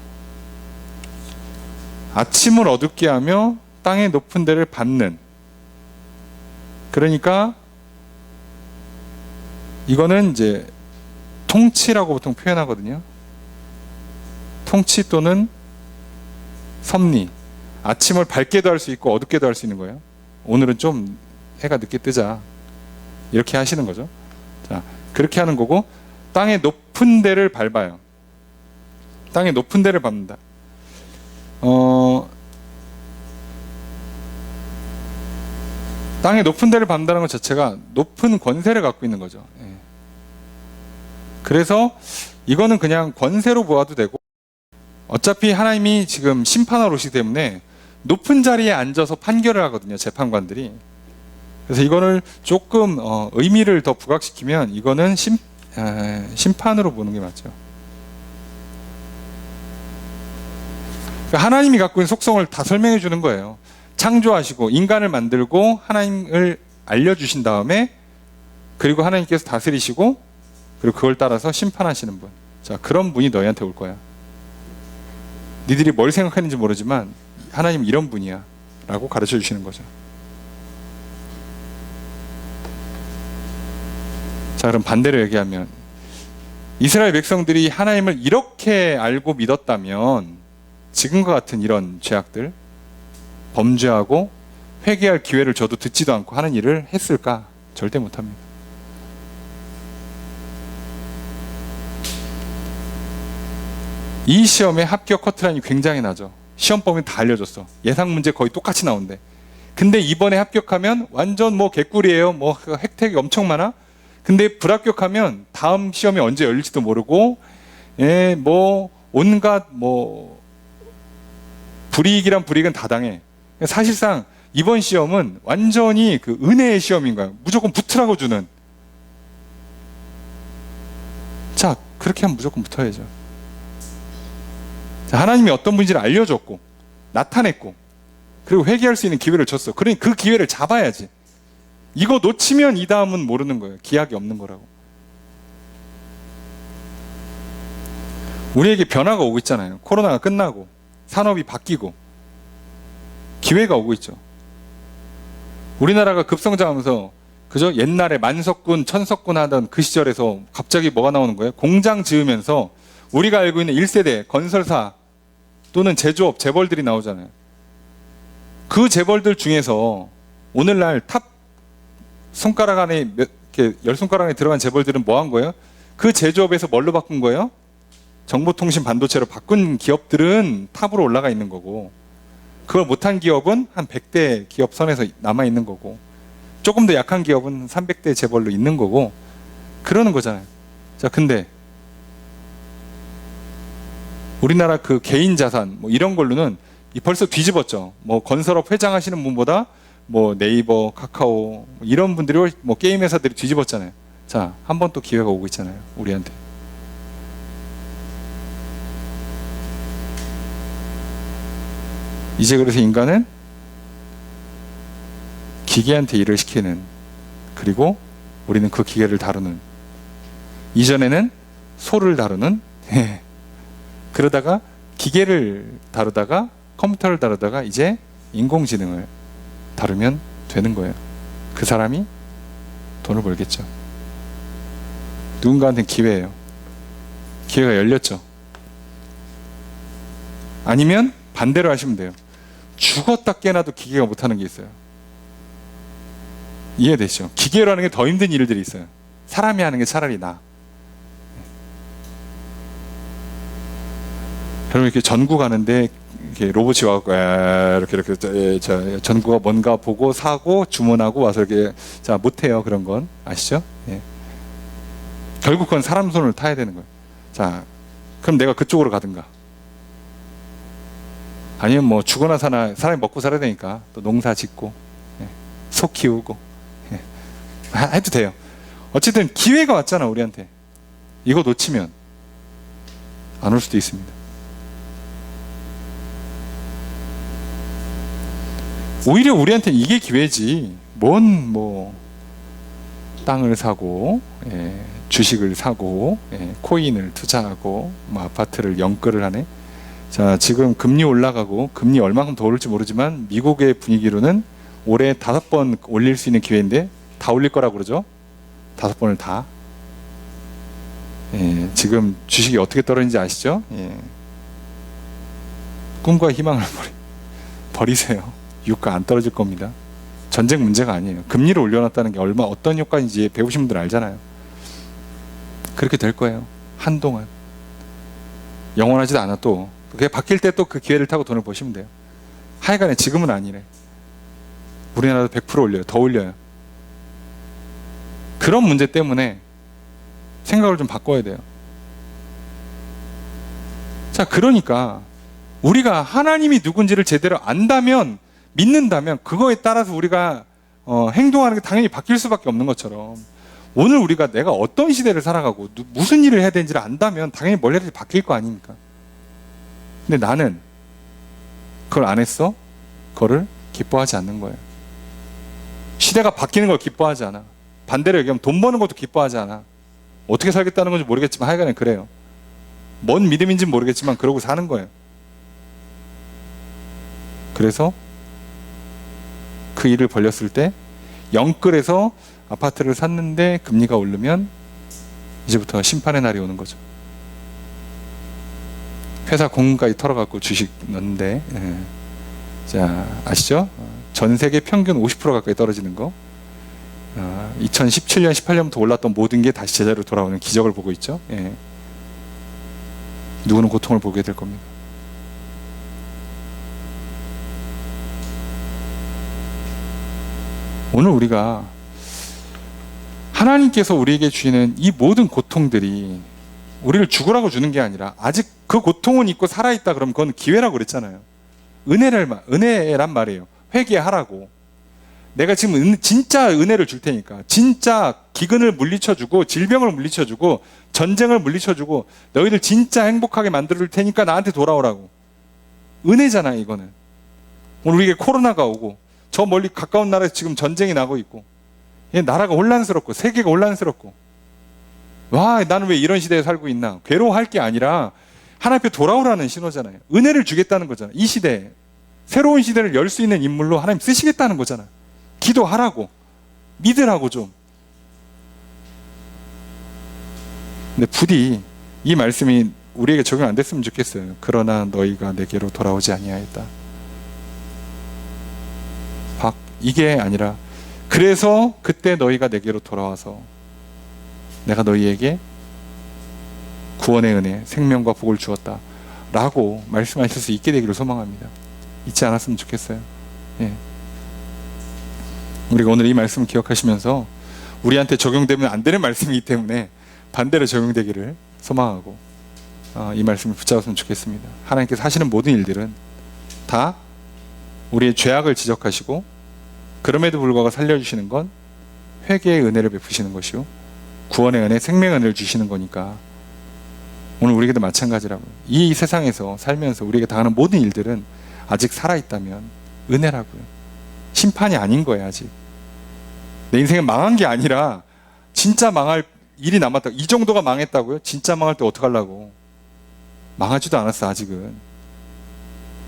아침을 어둡게 하며 땅의 높은 데를 밟는. 그러니까 이거는 이제 통치라고 보통 표현하거든요. 통치 또는 섭리. 아침을 밝게도 할 수 있고 어둡게도 할 수 있는 거예요. 오늘은 좀 해가 늦게 뜨자. 이렇게 하시는 거죠. 자, 그렇게 하는 거고, 땅의 높은 데를 밟아요. 땅의 높은 데를 밟는다. 땅의 높은 데를 밟는다는 것 자체가 높은 권세를 갖고 있는 거죠. 예. 그래서 이거는 그냥 권세로 보아도 되고, 어차피 하나님이 지금 심판하러 오시기 때문에 높은 자리에 앉아서 판결을 하거든요, 재판관들이. 그래서 이거를 조금 의미를 더 부각시키면 이거는 심판으로 보는 게 맞죠. 그러니까 하나님이 갖고 있는 속성을 다 설명해 주는 거예요. 창조하시고 인간을 만들고 하나님을 알려주신 다음에, 그리고 하나님께서 다스리시고, 그리고 그걸 따라서 심판하시는 분. 자, 그런 분이 너희한테 올 거야. 니들이 뭘 생각하는지 모르지만 하나님 이런 분이야 라고 가르쳐 주시는 거죠. 자, 그럼 반대로 얘기하면 이스라엘 백성들이 하나님을 이렇게 알고 믿었다면 지금과 같은 이런 죄악들, 범죄하고 회개할 기회를 줘도 듣지도 않고 하는 일을 했을까? 절대 못합니다. 이 시험의 합격 커트라인이 굉장히 나죠. 시험 범위 다 알려줬어. 예상 문제 거의 똑같이 나온대. 근데 이번에 합격하면 완전 뭐 개꿀이에요. 뭐 혜택이 엄청 많아. 근데 불합격하면 다음 시험이 언제 열릴지도 모르고, 예, 뭐 온갖 뭐 불이익이란 불이익은 다 당해. 사실상 이번 시험은 완전히 그 은혜의 시험인 거야. 무조건 붙으라고 주는. 자, 그렇게 하면 무조건 붙어야죠. 자, 하나님이 어떤 분인지를 알려줬고 나타냈고 그리고 회개할 수 있는 기회를 줬어. 그러니 그 기회를 잡아야지. 이거 놓치면 이 다음은 모르는 거예요. 기약이 없는 거라고. 우리에게 변화가 오고 있잖아요. 코로나가 끝나고 산업이 바뀌고 기회가 오고 있죠. 우리나라가 급성장하면서 그저 옛날에 만석군, 천석군 하던 그 시절에서 갑자기 뭐가 나오는 거예요? 공장 지으면서 우리가 알고 있는 1세대 건설사 또는 제조업, 재벌들이 나오잖아요. 그 재벌들 중에서 오늘날 탑 손가락 안에 이렇게 10손가락 안에 들어간 재벌들은 뭐 한 거예요? 그 제조업에서 뭘로 바꾼 거예요? 정보통신 반도체로 바꾼 기업들은 탑으로 올라가 있는 거고 그걸 못한 기업은 한 100대 기업 선에서 남아있는 거고 조금 더 약한 기업은 300대 재벌로 있는 거고 그러는 거잖아요. 자, 근데 우리나라 그 개인 자산 뭐 이런 걸로는 벌써 뒤집었죠. 뭐 건설업 회장 하시는 분보다 뭐 네이버, 카카오 이런 분들이 뭐 게임 회사들이 뒤집었잖아요. 자, 한 번 또 기회가 오고 있잖아요. 우리한테. 이제 그래서 인간은 기계한테 일을 시키는 그리고 우리는 그 기계를 다루는 이전에는 소를 다루는 그러다가 기계를 다루다가 컴퓨터를 다루다가 이제 인공지능을 다루면 되는 거예요. 그 사람이 돈을 벌겠죠. 누군가한테는 기회예요. 기회가 열렸죠. 아니면 반대로 하시면 돼요. 죽었다 깨나도 기계가 못하는 게 있어요. 이해되시죠? 기계로 하는 게 더 힘든 일들이 있어요. 사람이 하는 게 차라리 나아. 그러면 이렇게 전구 가는데 이렇게 로봇이 와서 이렇게 전구가 뭔가 보고 사고 주문하고 와서 이렇게 자 못해요. 그런 건 아시죠? 예. 결국 그건 사람 손을 타야 되는 거예요. 자, 그럼 내가 그쪽으로 가든가. 아니면 뭐 죽거나 사나 사람이 먹고 살아야 되니까 또 농사 짓고 소 키우고 해도 돼요. 어쨌든 기회가 왔잖아 우리한테. 이거 놓치면 안 올 수도 있습니다. 오히려 우리한테는 이게 기회지. 뭔 뭐 땅을 사고 주식을 사고 코인을 투자하고 뭐 아파트를 연끌을 하네. 자, 지금 금리 올라가고 금리 얼마큼 더 오를지 모르지만 미국의 분위기로는 올해 5번 올릴 수 있는 기회인데 다 올릴 거라고 그러죠. 5번을 다. 지금 주식이 어떻게 떨어지는지 아시죠? 꿈과 희망을 버리세요. 유가 안 떨어질 겁니다. 전쟁 문제가 아니에요. 금리를 올려놨다는 게 어떤 효과인지 배우신 분들 알잖아요. 그렇게 될 거예요. 한동안. 영원하지도 않아 또. 그게 바뀔 때 또 그 기회를 타고 돈을 버시면 돼요. 하여간에 지금은 아니래. 우리나라도 100% 올려요. 더 올려요. 그런 문제 때문에 생각을 좀 바꿔야 돼요. 자, 그러니까 우리가 하나님이 누군지를 제대로 안다면, 믿는다면 그거에 따라서 우리가 행동하는 게 당연히 바뀔 수밖에 없는 것처럼 오늘 우리가 내가 어떤 시대를 살아가고 무슨 일을 해야 되는지를 안다면 당연히 뭘 해야 될지 바뀔 거 아닙니까? 근데 나는 그걸 안 했어? 그거를 기뻐하지 않는 거예요. 시대가 바뀌는 걸 기뻐하지 않아. 반대로 얘기하면 돈 버는 것도 기뻐하지 않아. 어떻게 살겠다는 건지 모르겠지만 하여간에 그래요. 뭔 믿음인지는 모르겠지만 그러고 사는 거예요. 그래서 그 일을 벌렸을 때 영끌에서 아파트를 샀는데 금리가 오르면 이제부터 심판의 날이 오는 거죠. 회사 공금까지 털어갖고 주식 넣는데 자, 아시죠? 전 세계 평균 50% 가까이 떨어지는 거. 2017년, 18년부터 올랐던 모든 게 다시 제자리로 돌아오는 기적을 보고 있죠. 누구는 고통을 보게 될 겁니다. 오늘 우리가 하나님께서 우리에게 주시는 이 모든 고통들이 우리를 죽으라고 주는 게 아니라 아직 그 고통은 있고 살아있다 그러면 그건 기회라고 그랬잖아요. 은혜란 말이에요. 회개하라고. 내가 지금 진짜 은혜를 줄 테니까, 진짜 기근을 물리쳐주고 질병을 물리쳐주고 전쟁을 물리쳐주고 너희들 진짜 행복하게 만들 테니까 나한테 돌아오라고. 은혜잖아 이거는. 오늘 우리에게 코로나가 오고 저 멀리 가까운 나라에서 지금 전쟁이 나고 있고 나라가 혼란스럽고 세계가 혼란스럽고, 와 나는 왜 이런 시대에 살고 있나 괴로워할 게 아니라 하나님 앞에 돌아오라는 신호잖아요. 은혜를 주겠다는 거잖아요. 이 시대에 새로운 시대를 열 수 있는 인물로 하나님 쓰시겠다는 거잖아요. 기도하라고, 믿으라고 좀. 근데 부디 이 말씀이 우리에게 적용 안 됐으면 좋겠어요. 그러나 너희가 내게로 돌아오지 아니하였다. 이게 아니라 그래서 그때 너희가 내게로 돌아와서 내가 너희에게 구원의 은혜, 생명과 복을 주었다 라고 말씀하실 수 있게 되기를 소망합니다. 잊지 않았으면 좋겠어요. 예. 우리가 오늘 이 말씀을 기억하시면서 우리한테 적용되면 안 되는 말씀이기 때문에 반대로 적용되기를 소망하고 이 말씀을 붙잡았으면 좋겠습니다. 하나님께서 하시는 모든 일들은 다 우리의 죄악을 지적하시고 그럼에도 불구하고 살려주시는 건 회개의 은혜를 베푸시는 것이요 구원의 은혜, 생명의 은혜를 주시는 거니까 오늘 우리에게도 마찬가지라고요. 이 세상에서 살면서 우리에게 당하는 모든 일들은 아직 살아있다면 은혜라고요. 심판이 아닌 거예요. 아직 내 인생은 망한 게 아니라 진짜 망할 일이 남았다. 이 정도가 망했다고요? 진짜 망할 때 어떡하려고. 망하지도 않았어. 아직은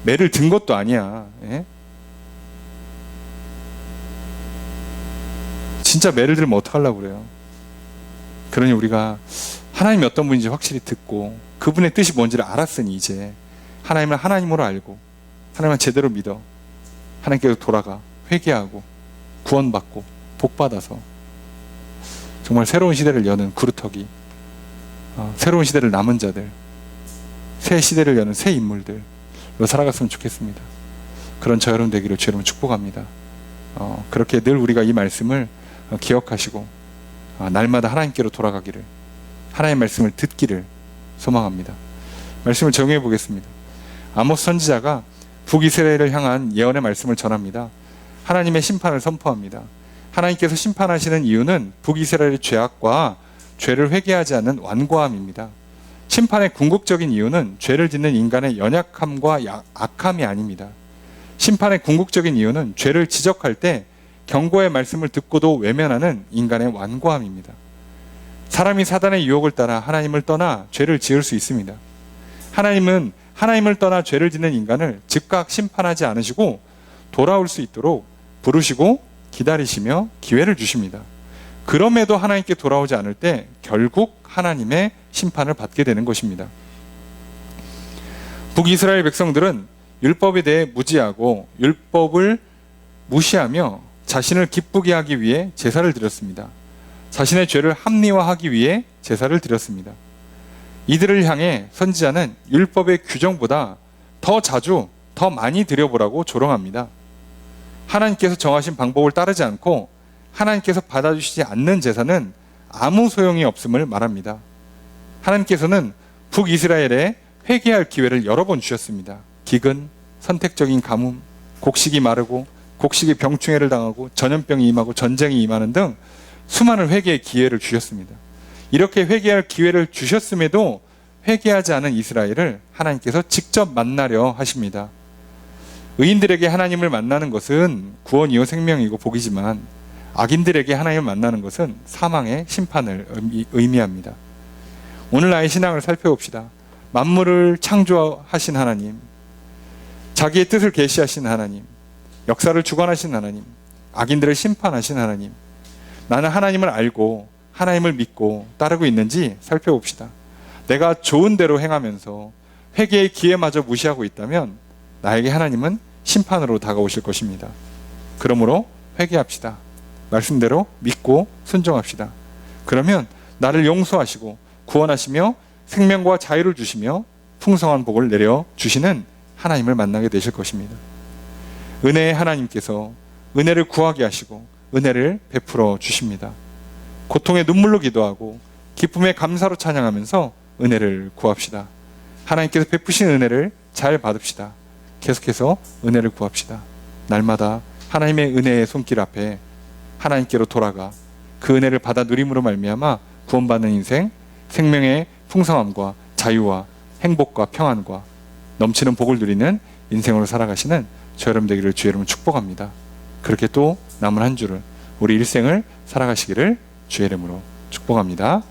매를 든 것도 아니야. 예? 진짜 매를 들면 어떡하려고 그래요. 그러니 우리가 하나님이 어떤 분인지 확실히 듣고 그분의 뜻이 뭔지를 알았으니 이제 하나님을 하나님으로 알고 하나님을 제대로 믿어 하나님께로 돌아가 회개하고 구원받고 복받아서 정말 새로운 시대를 여는 그루터기, 새로운 시대를 남은 자들, 새 시대를 여는 새 인물들로 살아갔으면 좋겠습니다. 그런 저 여러분 되기를 주여 축복합니다. 그렇게 늘 우리가 이 말씀을 기억하시고 날마다 하나님께로 돌아가기를, 하나님의 말씀을 듣기를 소망합니다. 말씀을 정리해 보겠습니다. 아모스 선지자가 북이스라엘을 향한 예언의 말씀을 전합니다. 하나님의 심판을 선포합니다. 하나님께서 심판하시는 이유는 북이스라엘의 죄악과 죄를 회개하지 않는 완고함입니다. 심판의 궁극적인 이유는 죄를 짓는 인간의 연약함과 악함이 아닙니다. 심판의 궁극적인 이유는 죄를 지적할 때 경고의 말씀을 듣고도 외면하는 인간의 완고함입니다. 사람이 사단의 유혹을 따라 하나님을 떠나 죄를 지을 수 있습니다. 하나님은 하나님을 떠나 죄를 짓는 인간을 즉각 심판하지 않으시고 돌아올 수 있도록 부르시고 기다리시며 기회를 주십니다. 그럼에도 하나님께 돌아오지 않을 때 결국 하나님의 심판을 받게 되는 것입니다. 북이스라엘 백성들은 율법에 대해 무지하고 율법을 무시하며 자신을 기쁘게 하기 위해 제사를 드렸습니다. 자신의 죄를 합리화하기 위해 제사를 드렸습니다. 이들을 향해 선지자는 율법의 규정보다 더 자주, 더 많이 드려보라고 조롱합니다. 하나님께서 정하신 방법을 따르지 않고 하나님께서 받아주시지 않는 제사는 아무 소용이 없음을 말합니다. 하나님께서는 북이스라엘에 회개할 기회를 여러 번 주셨습니다. 기근, 선택적인 가뭄, 곡식이 마르고 곡식이 병충해를 당하고 전염병이 임하고 전쟁이 임하는 등 수많은 회개의 기회를 주셨습니다. 이렇게 회개할 기회를 주셨음에도 회개하지 않은 이스라엘을 하나님께서 직접 만나려 하십니다. 의인들에게 하나님을 만나는 것은 구원이요 생명이고 복이지만 악인들에게 하나님을 만나는 것은 사망의 심판을 의미합니다. 오늘 나의 신앙을 살펴봅시다. 만물을 창조하신 하나님, 자기의 뜻을 계시하신 하나님, 역사를 주관하신 하나님, 악인들을 심판하신 하나님, 나는 하나님을 알고 하나님을 믿고 따르고 있는지 살펴봅시다. 내가 좋은 대로 행하면서 회개의 기회마저 무시하고 있다면 나에게 하나님은 심판으로 다가오실 것입니다. 그러므로 회개합시다. 말씀대로 믿고 순종합시다. 그러면 나를 용서하시고 구원하시며 생명과 자유를 주시며 풍성한 복을 내려주시는 하나님을 만나게 되실 것입니다. 은혜의 하나님께서 은혜를 구하게 하시고 은혜를 베풀어 주십니다. 고통의 눈물로 기도하고 기쁨의 감사로 찬양하면서 은혜를 구합시다. 하나님께서 베푸신 은혜를 잘 받읍시다. 계속해서 은혜를 구합시다. 날마다 하나님의 은혜의 손길 앞에 하나님께로 돌아가 그 은혜를 받아 누림으로 말미암아 구원받는 인생, 생명의 풍성함과 자유와 행복과 평안과 넘치는 복을 누리는 인생으로 살아가시는 저 여러분 되기를 주의 이름으로 축복합니다. 그렇게 또 남은 한 주를 우리 일생을 살아가시기를 주의 이름으로 축복합니다.